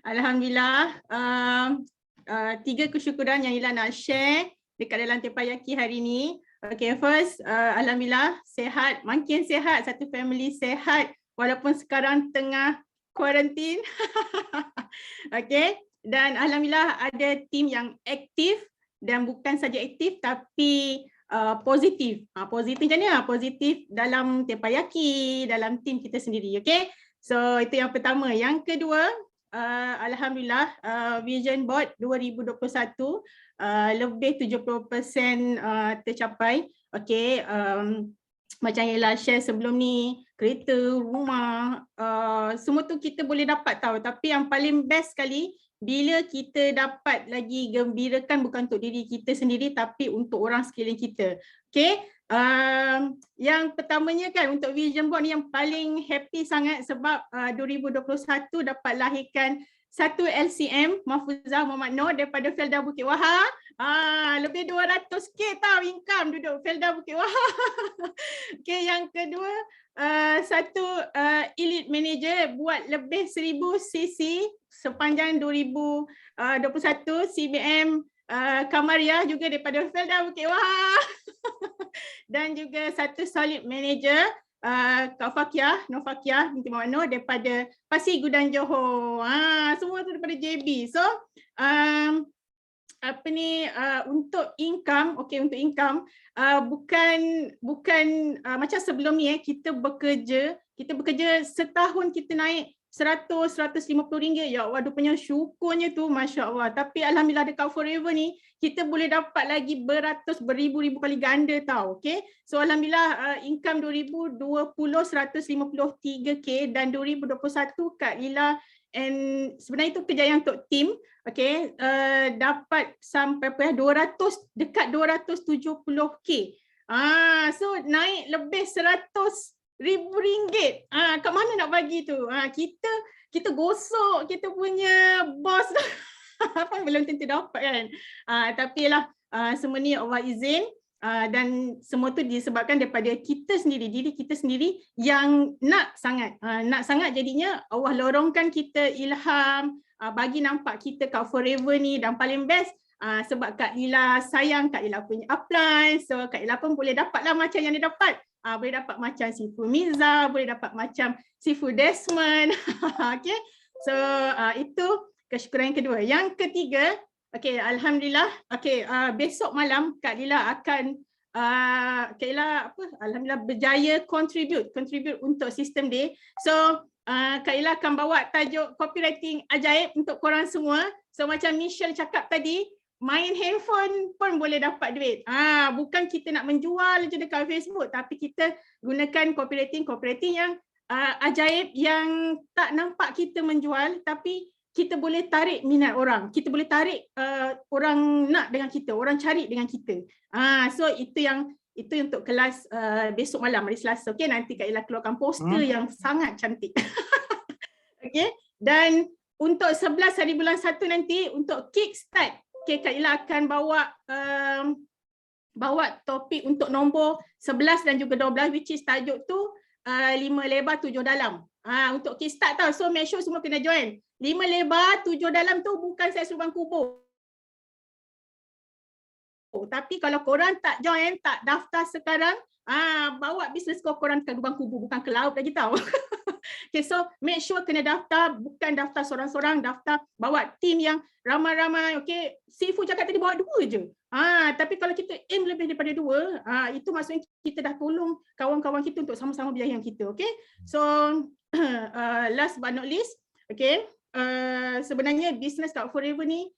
Alhamdulillah. 3 kesyukuran yang Lila nak share dekat dalam Teppanyaki hari ni. Okay, first alhamdulillah sehat, makin sehat, satu family sehat walaupun sekarang tengah kuarantin. Okay, dan alhamdulillah ada tim yang aktif dan bukan saja aktif tapi positif. Positif macam ni lah, positif dalam Teppanyaki, dalam tim kita sendiri. Okay, so itu yang pertama. Yang kedua, alhamdulillah vision board 2021 lebih 70% tercapai. Okay, macam yang Ella share sebelum ni, kereta, rumah, semua tu kita boleh dapat tahu. Tapi yang paling best sekali bila kita dapat lagi gembirakan bukan untuk diri kita sendiri tapi untuk orang sekeliling kita. Okay, yang pertamanya kan untuk vision board ni yang paling happy sangat sebab 2021 dapat lahirkan satu LCM Mahfuzah Muhammad Noor daripada Felda Bukit Wahar. Lebih 200k tau income duduk Felda Bukit Wahar. Okay, yang kedua satu elite manager buat lebih 1000 cc sepanjang 2021 CBM Kamaria juga daripada Felda Bukit Wahar. Dan juga satu solid manager Kak Fakiah, Nur Fakiah binti Muhammad Noor daripada Pasir Gudang Johor. Semua tu daripada JB. So untuk income, okay, untuk income bukan macam sebelum ni kita bekerja setahun kita naik 100-150 ringgit. Ya Allah, dia punya syukurnya tu Masya Allah. Tapi Alhamdulillah dekat Forever ni kita boleh dapat lagi beribu-ribu kali ganda tau. Okay, so Alhamdulillah income 2020 153k dan 2021 Kak Lila and sebenarnya itu kejayaan untuk tim. Okay, dapat sampai 200 dekat 270k. So naik lebih 100,000 ringgit. Kat mana nak bagi tu? Kita gosok kita punya bos belum tentu dapat kan. Tapi lah semua ni Allah izin dan semua tu disebabkan daripada kita sendiri, diri kita sendiri yang nak sangat jadinya Allah lorongkan kita ilham, bagi nampak kita kat Forever ni. Dan paling best sebab Kak Lila sayang Kak Lila punya upline, so Kak Lila pun boleh dapat lah macam yang dia dapat. Boleh dapat macam Sifu Miza, boleh dapat macam Sifu Desmond. Okay, so itu kesyukuran yang kedua. Yang ketiga, okay, Alhamdulillah, okay, besok malam Kak Lila akan Kak Lila Alhamdulillah berjaya contribute untuk System Day. So Kak Lila akan bawa tajuk copywriting ajaib untuk korang semua. So macam Michelle cakap tadi, main handphone pun boleh dapat duit. Bukan kita nak menjual je dekat Facebook, tapi kita gunakan copywriting yang ajaib yang tak nampak kita menjual, tapi kita boleh tarik minat orang. Kita boleh tarik orang nak dengan kita, orang cari dengan kita. So itu untuk kelas besok malam hari Selasa. Okay, nanti Kak Ella keluarkan poster yang sangat cantik. Okay, dan untuk 11 hari bulan 1 nanti untuk kickstart, okay, Kak Ella akan bawa topik untuk nombor 11 dan juga 12, which is tajuk tu 5 lebar 7 dalam. Untuk kickstart tau. So make sure semua kena join. 5 lebar 7 dalam tu bukan saya suruh bang kubur. Tapi kalau korang tak join, tak daftar sekarang, bawa bisnes korang ke lubang kubur, bukan ke laut lagi tau. Okay, so make sure kena daftar, bukan daftar seorang-seorang, daftar bawa tim yang ramai-ramai. Okay, Sifu cakap tadi bawa 2 je. Tapi kalau kita aim lebih daripada 2, itu maksudnya kita dah tolong kawan-kawan kita untuk sama-sama biayakan kita. Okay, so last but not least, okay, sebenarnya bisnes kat Forever ni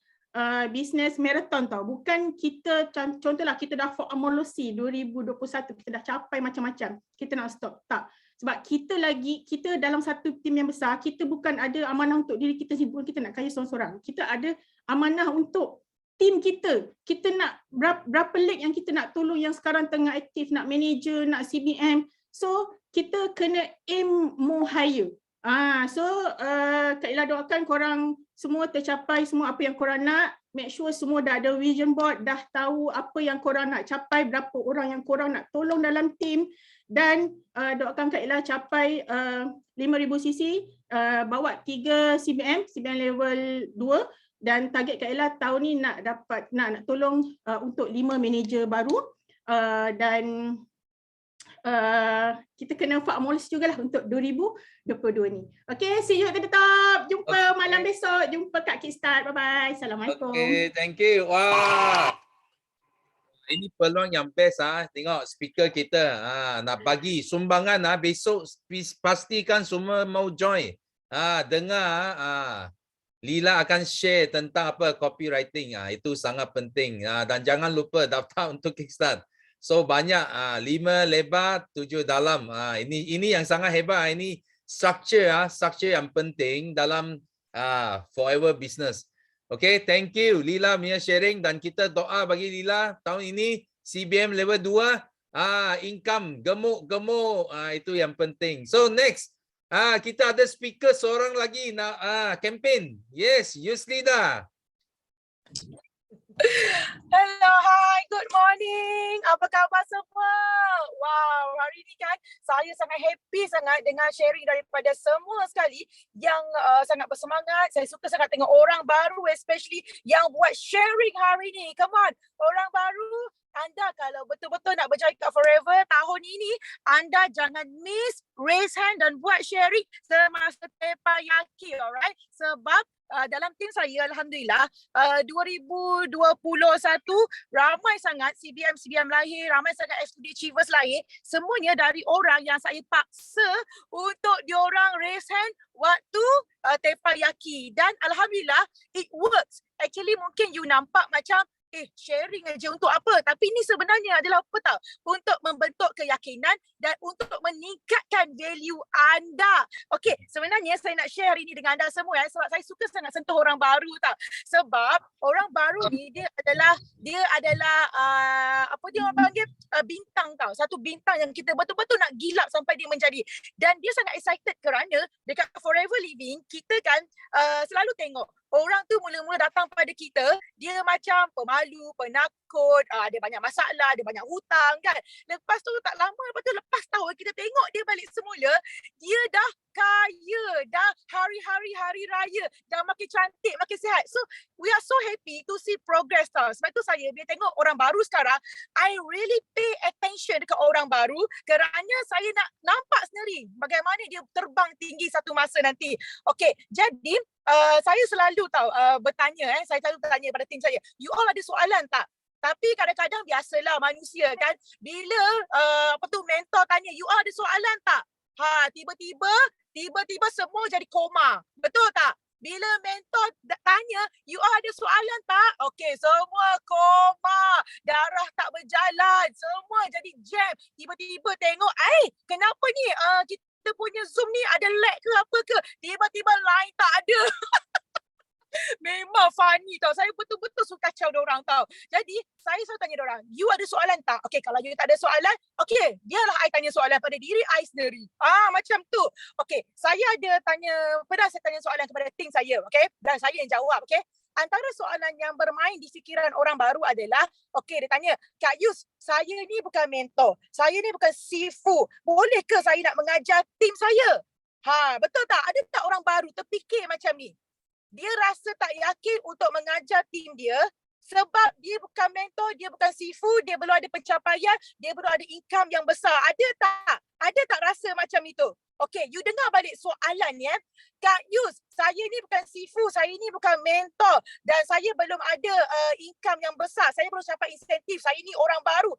bisnes marathon tau. Bukan kita, contohlah kita dah for Amolosi 2021, kita dah capai macam-macam, kita nak stop. Tak. Sebab kita dalam satu tim yang besar, kita bukan ada amanah untuk diri kita sendiri, bukan kita nak kaya seorang-seorang. Kita ada amanah untuk tim kita. Kita nak berapa leg yang kita nak tolong yang sekarang tengah aktif, nak manager, nak CBM. So kita kena aim more higher. So Kak Ella doakan korang semua tercapai semua apa yang korang nak. Make sure semua dah ada vision board, dah tahu apa yang korang nak capai, berapa orang yang korang nak tolong dalam tim. Dan doakan Kak Ella capai 5,000 cc, bawa 3 CBM level 2, dan target Kak Ella tahun ni nak tolong untuk 5 manager baru, dan kita kena Amolosi jugalah untuk 2022 ni. Okay, see you at the top. Jumpa malam besok. Jumpa kat Kickstart. Bye-bye. Assalamualaikum. Okay, thank you. Wah. Ini peluang yang best tengok speaker kita nak bagi sumbangan besok pastikan semua mau join. Dengar Lila akan share tentang apa copywriting. Itu sangat penting. Dan jangan lupa daftar untuk Kickstart. So banyak 5 lebar 7 dalam. Ini yang sangat hebat. Ini structure yang penting dalam forever business. Okay, thank you Lila punya sharing dan kita doa bagi Lila tahun ini CBM level 2 income gemuk-gemuk itu yang penting. So next kita ada speaker seorang lagi nak campaign. Yes, Yuslida. Hello, hi, good morning. Apa khabar semua? Wow, hari ini kan saya sangat happy sangat dengan sharing daripada semua sekali yang sangat bersemangat. Saya suka sangat tengok orang baru especially yang buat sharing hari ini. Come on, orang baru, anda kalau betul-betul nak berjaya kat Forever tahun ini, anda jangan miss raise hand dan buat sharing semasa Tepayaki, alright? Sebab dalam tim saya Alhamdulillah 2021 ramai sangat CBM lahir, ramai sangat FTD Achievers lahir, semuanya dari orang yang saya paksa untuk diorang raise hand waktu Tepayaki dan Alhamdulillah it works. Actually mungkin you nampak macam sharing aja untuk apa? Tapi ini sebenarnya adalah apa tahu? Untuk membentuk keyakinan dan untuk meningkatkan value anda. Okey, sebenarnya saya nak share hari ini dengan anda semua sebab saya suka sangat sentuh orang baru tau. Sebab orang baru ni dia adalah apa dia orang panggil bintang tau. Satu bintang yang kita betul-betul nak gilap sampai dia menjadi. Dan dia sangat excited kerana dekat Forever Living kita kan selalu tengok orang tu mula-mula datang pada kita, dia macam pemalu, penakut, dia banyak masalah, dia banyak hutang kan. Lepas tu tak lama, lepas tahun kita tengok dia balik semula, dia dah kaya, dah hari raya, dah makin cantik, makin sihat. So we are so happy to see progress tau. Sebab tu saya bila tengok orang baru sekarang, I really pay attention dekat orang baru kerana saya nak nampak sendiri bagaimana dia terbang tinggi satu masa nanti. Okay, jadi saya selalu bertanya, saya selalu bertanya pada tim saya, you all ada soalan tak? Tapi kadang-kadang biasalah manusia kan, bila mentor tanya, you all ada soalan tak? Tiba-tiba semua jadi koma. Betul tak? Bila mentor tanya, you all ada soalan tak? Okey, semua koma. Darah tak berjalan. Semua jadi jam. Tiba-tiba tengok, kenapa ni kita punya Zoom ni ada lag ke apa ke? Tiba-tiba line tak ada. Memang funny tau. Saya betul-betul suka kacau diorang tau. Jadi, saya selalu tanya diorang, you ada soalan tak? Okay, kalau you tak ada soalan, okay, biarlah I tanya soalan pada diri I sendiri. Macam tu. Okay, saya pernah saya tanya soalan kepada tim saya, okay? Dan saya yang jawab, okay? Antara soalan yang bermain di fikiran orang baru adalah, okay, dia tanya, Kak Yus, saya ni bukan mentor. Saya ni bukan sifu. Boleh ke saya nak mengajar tim saya? Betul tak? Ada tak orang baru terfikir macam ni? Dia rasa tak yakin untuk mengajar tim dia sebab dia bukan mentor, dia bukan sifu, dia belum ada pencapaian, dia belum ada income yang besar. Ada tak? Ada tak rasa macam itu? Okey, you dengar balik soalan ni. Kak Yus, saya ni bukan sifu, saya ni bukan mentor dan saya belum ada income yang besar. Saya belum dapat insentif, saya ni orang baru.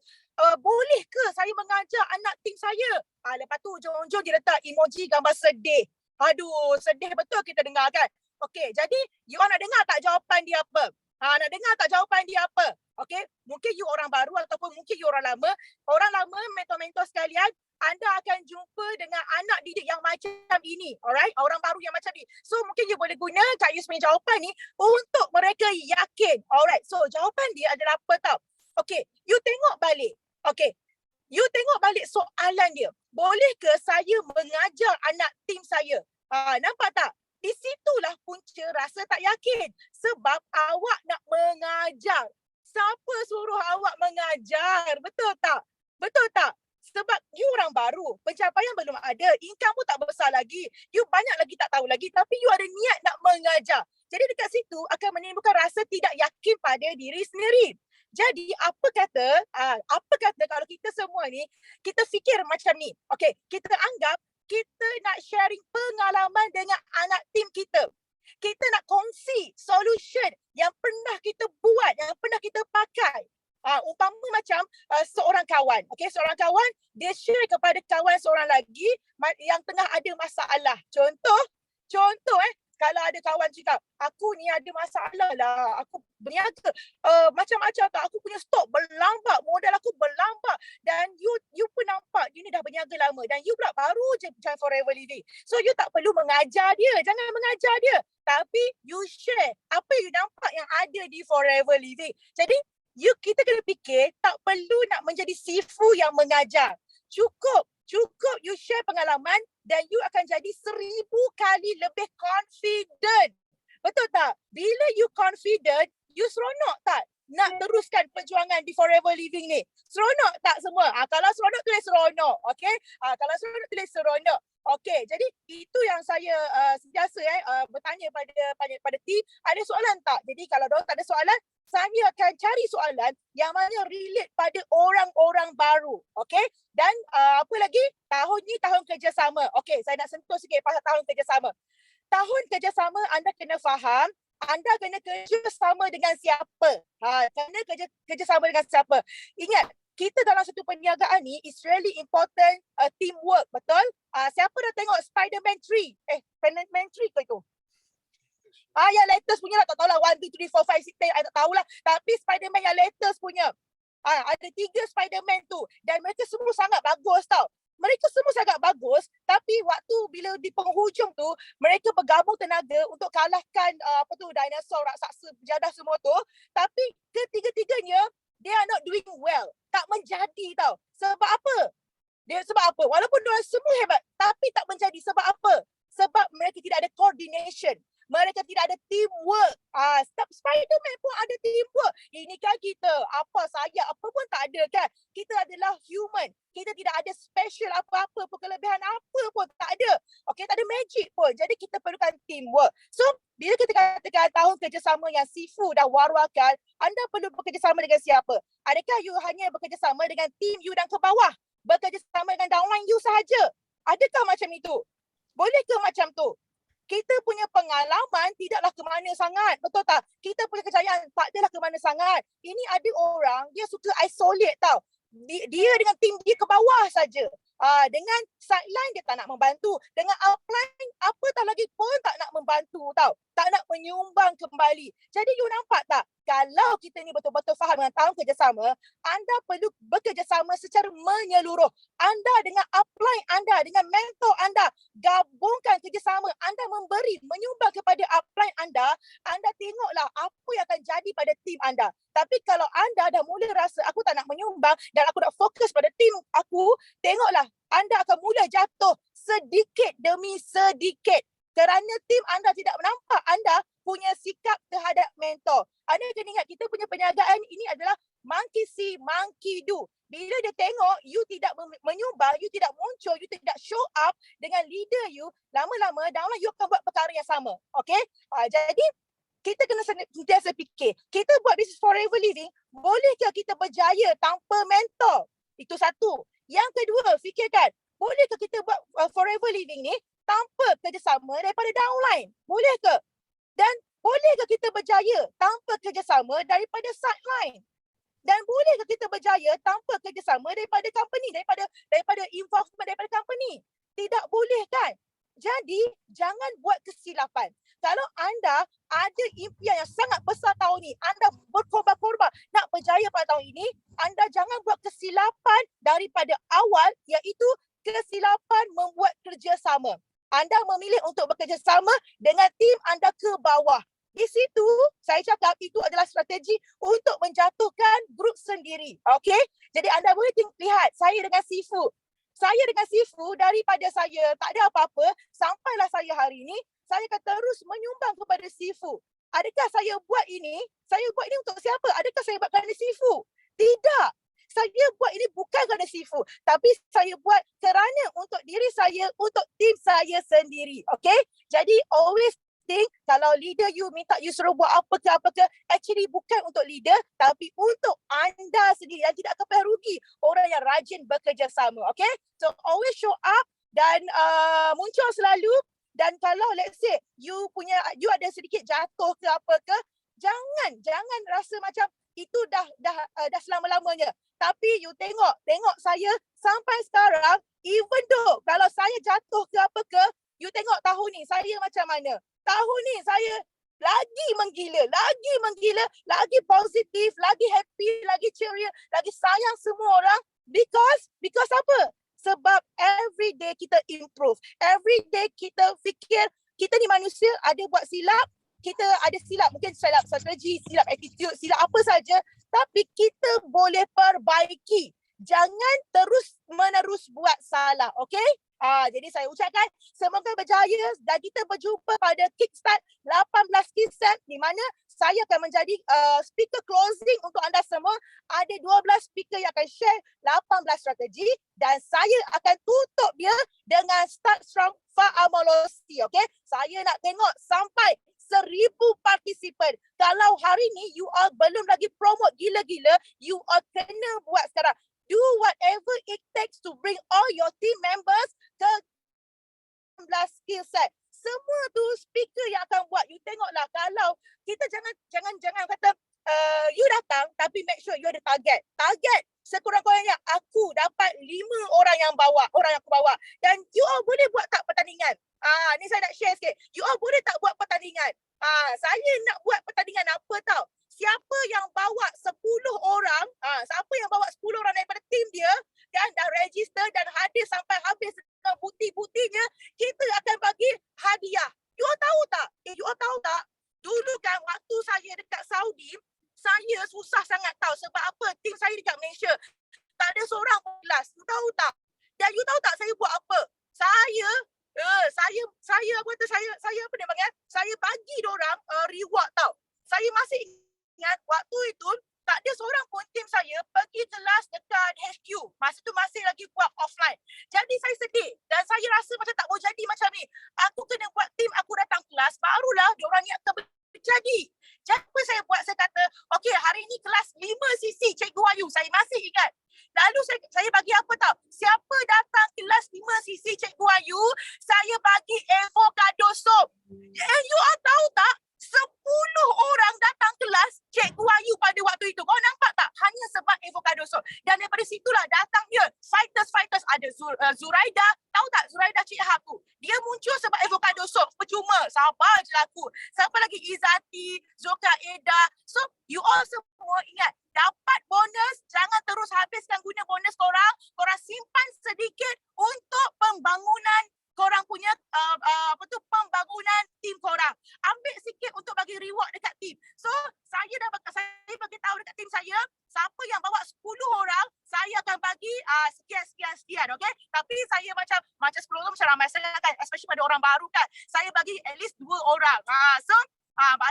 Boleh ke saya mengajar anak tim saya? Lepas tu ujung-ujung dia letak emoji gambar sedih. Aduh, sedih betul kita dengar kan? Okey, jadi you all nak dengar tak jawapan dia apa? Nak dengar tak jawapan dia apa? Okey, mungkin you orang baru ataupun mungkin you orang lama. Orang lama, mentor-mentor sekalian, anda akan jumpa dengan anak didik yang macam ini. Alright, orang baru yang macam ni. So mungkin you boleh guna Kak Yus punya jawapan ni untuk mereka yakin. Alright, so jawapan dia adalah apa tau? Okey, you tengok balik. Okey, you tengok balik soalan dia. Boleh ke saya mengajar anak tim saya? Nampak tak? Di situlah punca rasa tak yakin. Sebab awak nak mengajar. Siapa suruh awak mengajar? Betul tak? Betul tak? Sebab you orang baru. Pencapaian belum ada. Income pun tak besar lagi. You banyak lagi tak tahu lagi. Tapi you ada niat nak mengajar. Jadi dekat situ akan menimbulkan rasa tidak yakin pada diri sendiri. Jadi apa kata kalau kita semua ni, kita fikir macam ni. Okay, kita anggap kita nak sharing pengalaman dengan anak tim kita. Kita nak kongsi solution yang pernah kita buat, yang pernah kita pakai. Umpama macam seorang kawan, okey, seorang kawan dia share kepada kawan seorang lagi yang tengah ada masalah. Contoh kalau ada kawan cakap, aku ni ada masalah lah, aku berniaga macam-macam tak, aku punya stok berlambat, modal aku berlambat, dan you pun nampak you ni dah berniaga lama dan you pula baru je join Forever Living. So you tak perlu mengajar dia, jangan mengajar dia, tapi you share apa you nampak yang ada di Forever Living. Jadi kita kena fikir tak perlu nak menjadi sifu yang mengajar. Cukup you share pengalaman dan you akan jadi 1000 kali lebih confident. Betul tak? Bila you confident, you seronok tak nak teruskan perjuangan di Forever Living ni? Seronok tak semua? Kalau seronok tulis seronok. Okay? Kalau seronok tulis seronok. Okay, jadi itu yang saya sentiasa bertanya pada team, ada soalan tak? Jadi kalau diorang tak ada soalan, saya akan cari soalan yang mana relate pada orang-orang baru. Okay? Dan apa lagi? Tahun ni tahun kerjasama. Okay, saya nak sentuh sikit pasal tahun kerjasama. Tahun kerjasama anda kena faham, anda kena kerjasama dengan siapa. Kena kerjasama dengan siapa. Ingat, kita dalam satu perniagaan ni, it's really important teamwork, betul? Siapa dah tengok Spider-Man 3? Spider-Man 3 ke itu? Yang latest punya lah, tak tahulah 1, 2, 3, 4, 5, 6, 10, I tak tahulah. Tapi Spider-Man yang latest punya. Ada 3 Spider-Man tu. Dan mereka semua sangat bagus tau. Mereka semua sangat bagus, tapi waktu bila di penghujung tu, mereka bergabung tenaga untuk kalahkan dinosaur, raksasa, penjadah semua tu. Tapi ketiga-tiganya, they are not doing well. Tak menjadi tau. Sebab apa? Sebab apa? Walaupun diorang semua hebat, tapi tak menjadi. Sebab apa? Sebab mereka tidak ada coordination. Mereka tidak ada teamwork. Spider-Man pun ada teamwork. Ini kan kita, saya, apa pun tak ada kan. Kita adalah human. Kita tidak ada special apa-apa pun, kelebihan apa pun tak ada. Okay, tak ada magic pun. Jadi kita perlukan teamwork. So, bila kita katakan tahun kerjasama yang Sifu dah war-warkan, anda perlu bekerjasama dengan siapa? Adakah you hanya bekerjasama dengan team you dan ke bawah? Bekerjasama dengan downline you sahaja? Adakah macam itu? Boleh ke macam tu? Kita punya pengalaman tidaklah ke mana sangat. Betul tak? Kita punya kejayaan tak adalah ke mana sangat. Ini ada orang, dia suka isolate tau. Dia dengan tim dia ke bawah saja. Dengan sideline dia tak nak membantu. Dengan upline apatah lagi pun tak nak membantu tau. Tak nak menyumbang kembali. Jadi you nampak tak? Kalau kita ni betul-betul faham dengan tahun kerjasama, anda perlu bekerjasama secara menyeluruh. Anda dengan upline anda, dengan mentor anda, gabungkan kerjasama. Anda menyumbang kepada upline anda tengoklah apa yang akan jadi pada tim anda. Tapi kalau anda dah mula rasa aku tak nak menyumbang dan aku nak fokus pada tim aku, tengoklah anda akan mula jatuh sedikit demi sedikit. Kerana tim anda tidak menampak anda punya sikap terhadap mentor. Anda kena ingat kita punya perniagaan ini adalah monkey see, monkey do. Bila dia tengok you tidak menyumbang, you tidak muncul, you tidak show up dengan leader you, lama-lama downline you akan buat perkara yang sama. Okay? Jadi kita kena sentiasa fikir, kita buat bisnes Forever Living, bolehkah kita berjaya tanpa mentor? Itu satu. Yang kedua, fikirkan, bolehkah kita buat Forever Living ni tanpa kerjasama daripada downline? Boleh ke? Dan bolehkah kita berjaya tanpa kerjasama daripada sideline? Dan bolehkah kita berjaya tanpa kerjasama daripada company, daripada involvement daripada company? Tidak boleh kan? Jadi, jangan buat kesilapan. Kalau anda ada impian yang sangat besar tahun ni, anda berkorban-korban nak berjaya pada tahun ini, anda jangan buat kesilapan daripada awal, iaitu kesilapan membuat kerjasama. Anda memilih untuk bekerjasama dengan tim anda ke bawah. Di situ, saya cakap itu adalah strategi untuk menjatuhkan grup sendiri. Okay? Jadi anda boleh lihat, saya dengan Sifu. Saya dengan Sifu, daripada saya tak ada apa-apa, sampailah saya hari ini, saya akan terus menyumbang kepada Sifu. Adakah saya buat ini? Saya buat ini untuk siapa? Adakah saya buat kerana Sifu? Tidak. Saya buat ini bukan kerana Sifu, tapi saya buat kerana untuk diri saya, untuk tim saya sendiri. Okay? Jadi always think, kalau leader you minta you suruh buat apa ke, actually bukan untuk leader, tapi untuk anda sendiri yang tidak akan rugi. Orang yang rajin bekerjasama. Okay? So always show up dan muncul selalu. Dan kalau let's say you ada sedikit jatuh ke apa ke, jangan rasa macam itu dah selama-lamanya. Tapi you tengok saya sampai sekarang, even though kalau saya jatuh ke apa ke, you tengok tahun ni saya macam mana. Tahun ni saya lagi menggila, lagi positif, lagi happy, lagi ceria, lagi sayang semua orang. Because apa? Sebab every day kita improve. Every day kita fikir, kita ni manusia ada buat silap, kita ada silap, mungkin silap strategi, silap attitude, silap apa saja, tapi kita boleh perbaiki. Jangan terus-menerus buat salah, okey? Jadi saya ucapkan semoga berjaya dan kita berjumpa pada Kickstart 18 Kickstart di mana saya akan menjadi speaker closing untuk anda semua. Ada 12 speaker yang akan share 18 strategi dan saya akan tutup dia dengan Start Strong Fa'amolosi, okey? Saya nak tengok sampai 1,000 partisipan. Kalau hari ni you all belum lagi promote gila-gila, you all kena buat sekarang. Do whatever it takes to bring all your team members ke 18 skill set. Semua tu speaker yang akan buat. You tengoklah, kalau kita jangan kata you datang tapi make sure you ada target. Target sekurang-kurangnya aku dapat 5 orang yang aku bawa. Dan you all boleh buat tak pertandingan? Ni saya nak share sikit. You all boleh tak buat pertandingan? Saya nak buat pertandingan apa tau? Siapa yang bawa 10 orang, siapa yang bawa 10 orang daripada tim dia dan dah register dan hadir sampai habis dengan bukti-buktinya, kita akan bagi hadiah. You all tahu tak? You all tahu tak? Dulu kan waktu saya dekat Saudi, saya susah sangat tahu sebab apa? Tim saya dekat Malaysia. Tak ada seorang pun kelas. You tahu tak? Dan you tahu tak saya buat apa? Saya apa dia panggil? Saya bagi diorang reward tau. Saya masih ingat waktu itu tak ada seorang pun tim saya pergi kelas dekat HQ. Masa tu masih lagi buat offline. Jadi saya sedih dan saya rasa macam tak boleh jadi macam ni. Aku kena buat tim, aku datang kelas, barulah diorang ni akan berjadi. Jadi apa saya buat? Saya kata, okey, hari ni kelas 5cc Cikgu Ayu. Saya masih ingat. Lalu saya bagi apa tau? Siapa datang kelas 5cc Cikgu Ayu, saya bagi avocado soup. And you all tahu tak? 10 orang datang kelas Cikgu Ayu pada waktu itu. Kau nampak tak? Hanya sebab avocado soup. Dan daripada situlah datangnya fighters. Ada Zuraida. Tahu tak Zuraida Cik Haku? Dia muncul sebab avocado soup. Percuma. Sabar je laku. Siapa lagi? Izati, Zoka Eda. So, you all semua ingat. Dapat bonus. Jangan terus habiskan guna bonus korang. Korang simpan sedikit untuk pembangunan korang punya pembangunan tim korang. Ambil sikit untuk bagi reward dekat tim. So, saya bagi tahu dekat tim saya, siapa yang bawa 10 orang, saya akan bagi sekian, okey? Tapi saya macam 10 orang macam ramai sangat kan, especially pada orang baru kan. Saya bagi at least 2 orang. So,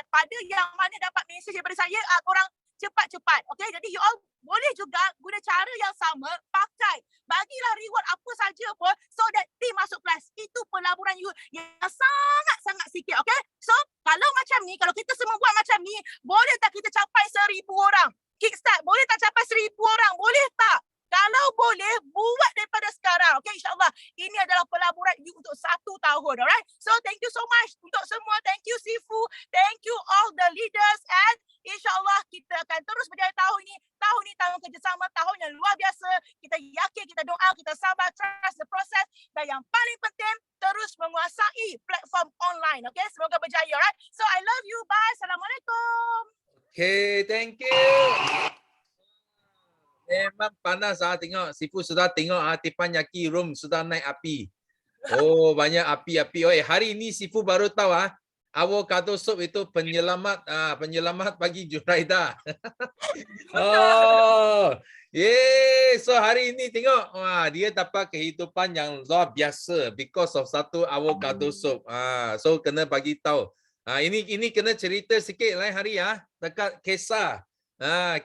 pada yang mana dapat message daripada saya, korang cepat-cepat. Okay, jadi you all boleh juga guna cara yang sama, pakai. Bagilah reward apa saja pun so that team masuk kelas. Itu pelaburan you yang sangat-sangat sikit. Okay, so kalau macam ni, kalau kita semua buat macam ni, boleh tak kita capai 1,000 orang? Kickstart, boleh tak capai 1,000 orang? Boleh tak? Kalau boleh, buat daripada sekarang. Okay, insyaAllah. Ini adalah pelaburan you untuk 1 tahun. Alright? So, thank you so much untuk semua. Thank you, Sifu. Thank you all the leaders. And insyaAllah, kita akan terus berjaya tahun ini. Tahun ini tahun kerjasama, tahun yang luar biasa. Kita yakin, kita doa, kita sabar, trust the process. Dan yang paling penting, terus menguasai platform online. Okay, semoga berjaya. Alright? So, I love you. Bye. Assalamualaikum. Okay, thank you. Memang panas tengok. Sifu sudah tengok Teppanyaki room sudah naik api. Oh, banyak api-api. Oi, hari ini Sifu baru tahu avocado soup itu penyelamat bagi Zuraida. Oh. So hari ini tengok dia dapat kehidupan yang luar biasa because of satu avocado soup. So kena bagi tahu. Ini kena cerita sikit lain hari dekat kisah.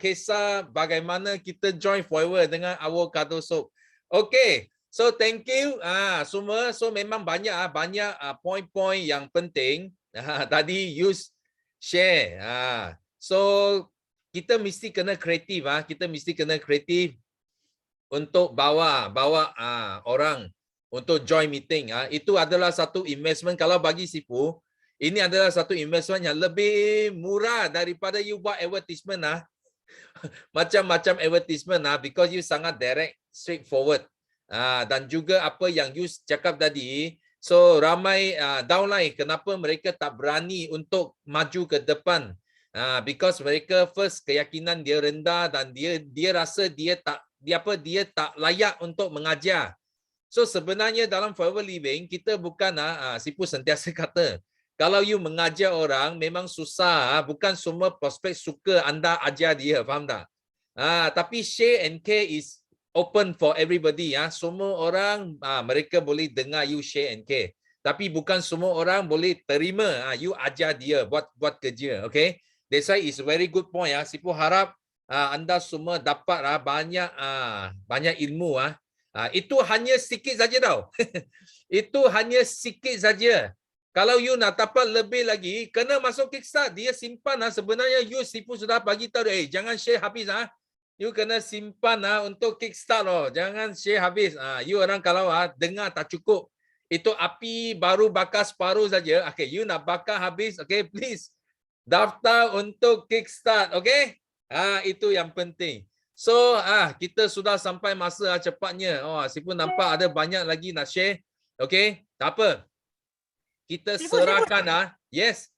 Kisah bagaimana kita join forever dengan avocado soup. Okay, so thank you semua. So memang banyak point-point yang penting tadi use share. So kita mesti kena kreatif kita mesti kena kreatif untuk bawa orang untuk join meeting. Itu adalah satu investment. Kalau bagi Sifu, ini adalah satu investment yang lebih murah daripada you buat advertisement macam-macam advertisement because you sangat direct, straightforward. Dan juga apa yang you cakap tadi, so ramai downline kenapa mereka tak berani untuk maju ke depan. Because mereka first keyakinan dia rendah dan dia rasa dia tak layak untuk mengajar. So sebenarnya dalam Forever Living kita bukan Sipu sentiasa kata kalau you mengajar orang memang susah, bukan semua prospek suka anda ajar dia, faham tak? Tapi share and care is open for everybody. Semua orang mereka boleh dengar you share and care. Tapi bukan semua orang boleh terima you ajar dia buat kerja, okay? That's why it's a very good point. Sipu harap anda semua dapat banyak ilmu. Itu hanya sikit saja tau. Itu hanya sikit saja. Kalau you nak dapat lebih lagi, kena masuk Kickstart. Dia simpan sebenarnya you Sipu sudah bagi tahu. Jangan share habis. You kena simpan untuk Kickstart loh. Jangan share habis. You orang kalau dengar tak cukup. Itu api baru bakar separuh saja. Okay, you nak bakar habis. Okay, please. Daftar untuk Kickstart. Okay. Itu yang penting. So, kita sudah sampai masa cepatnya. Sipu nampak ada banyak lagi nak share. Okay, tak apa. Kita serahkan. Yes.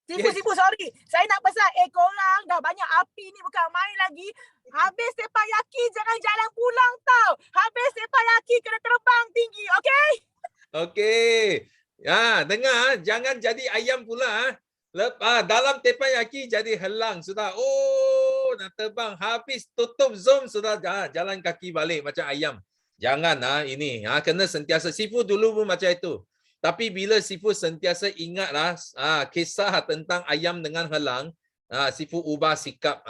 Sipu, sorry. Saya nak pesan, korang dah banyak api ni bukan main lagi. Habis teppanyaki jangan jalan pulang tau. Habis teppanyaki kena terbang tinggi, okay? Okay. Dengar, jangan jadi ayam pula. Dalam teppanyaki jadi helang sudah. Nak terbang. Habis tutup Zoom sudah jalan kaki balik macam ayam. Jangan ini. Kena sentiasa. Sipu dulu pun macam itu. Tapi bila Sipu sentiasa ingatlah kisah tentang ayam dengan helang, Sipu ubah sikap.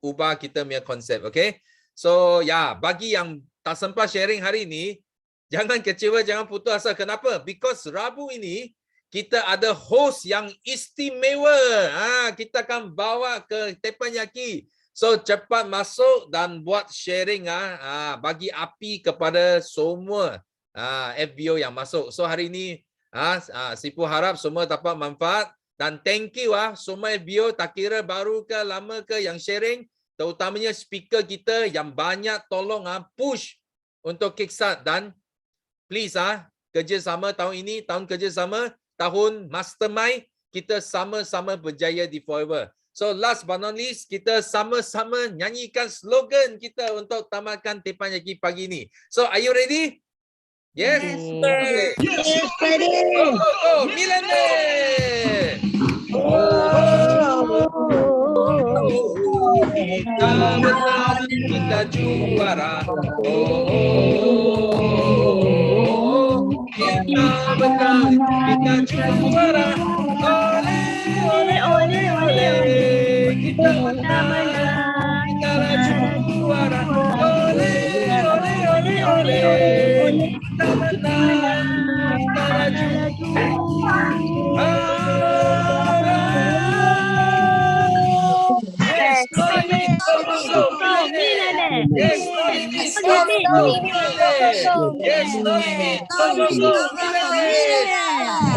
Ubah kita punya konsep. Okay? So, bagi yang tak sempat sharing hari ini, jangan kecewa, jangan putus asa. Kenapa? Because Rabu ini, kita ada host yang istimewa. Kita akan bawa ke Teppanyaki. So cepat masuk dan buat sharing bagi api kepada semua FBO yang masuk. So hari ini Sipu harap semua dapat manfaat dan thank you semua FBO, tak kira baru ke lama ke yang sharing, terutamanya speaker kita yang banyak tolong push untuk Kickstart dan please kerjasama tahun ini, tahun kerjasama, tahun mastermind, kita sama-sama berjaya di Forever. So last but not least, kita sama-sama nyanyikan slogan kita untuk tamatkan Teppanyaki pagi ini. So are you ready? Yes. Okay. Yes, ready. Go, Millennial. Kita menang, kita juara. Kita menang, kita juara. Ole, ole, ole, ole. Kita menang, kita juara. Ole, ole, ole, ole. Kita menang, kita juara. Yes,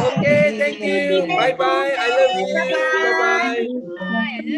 okay, thank you. Bye bye. I love you. Bye bye.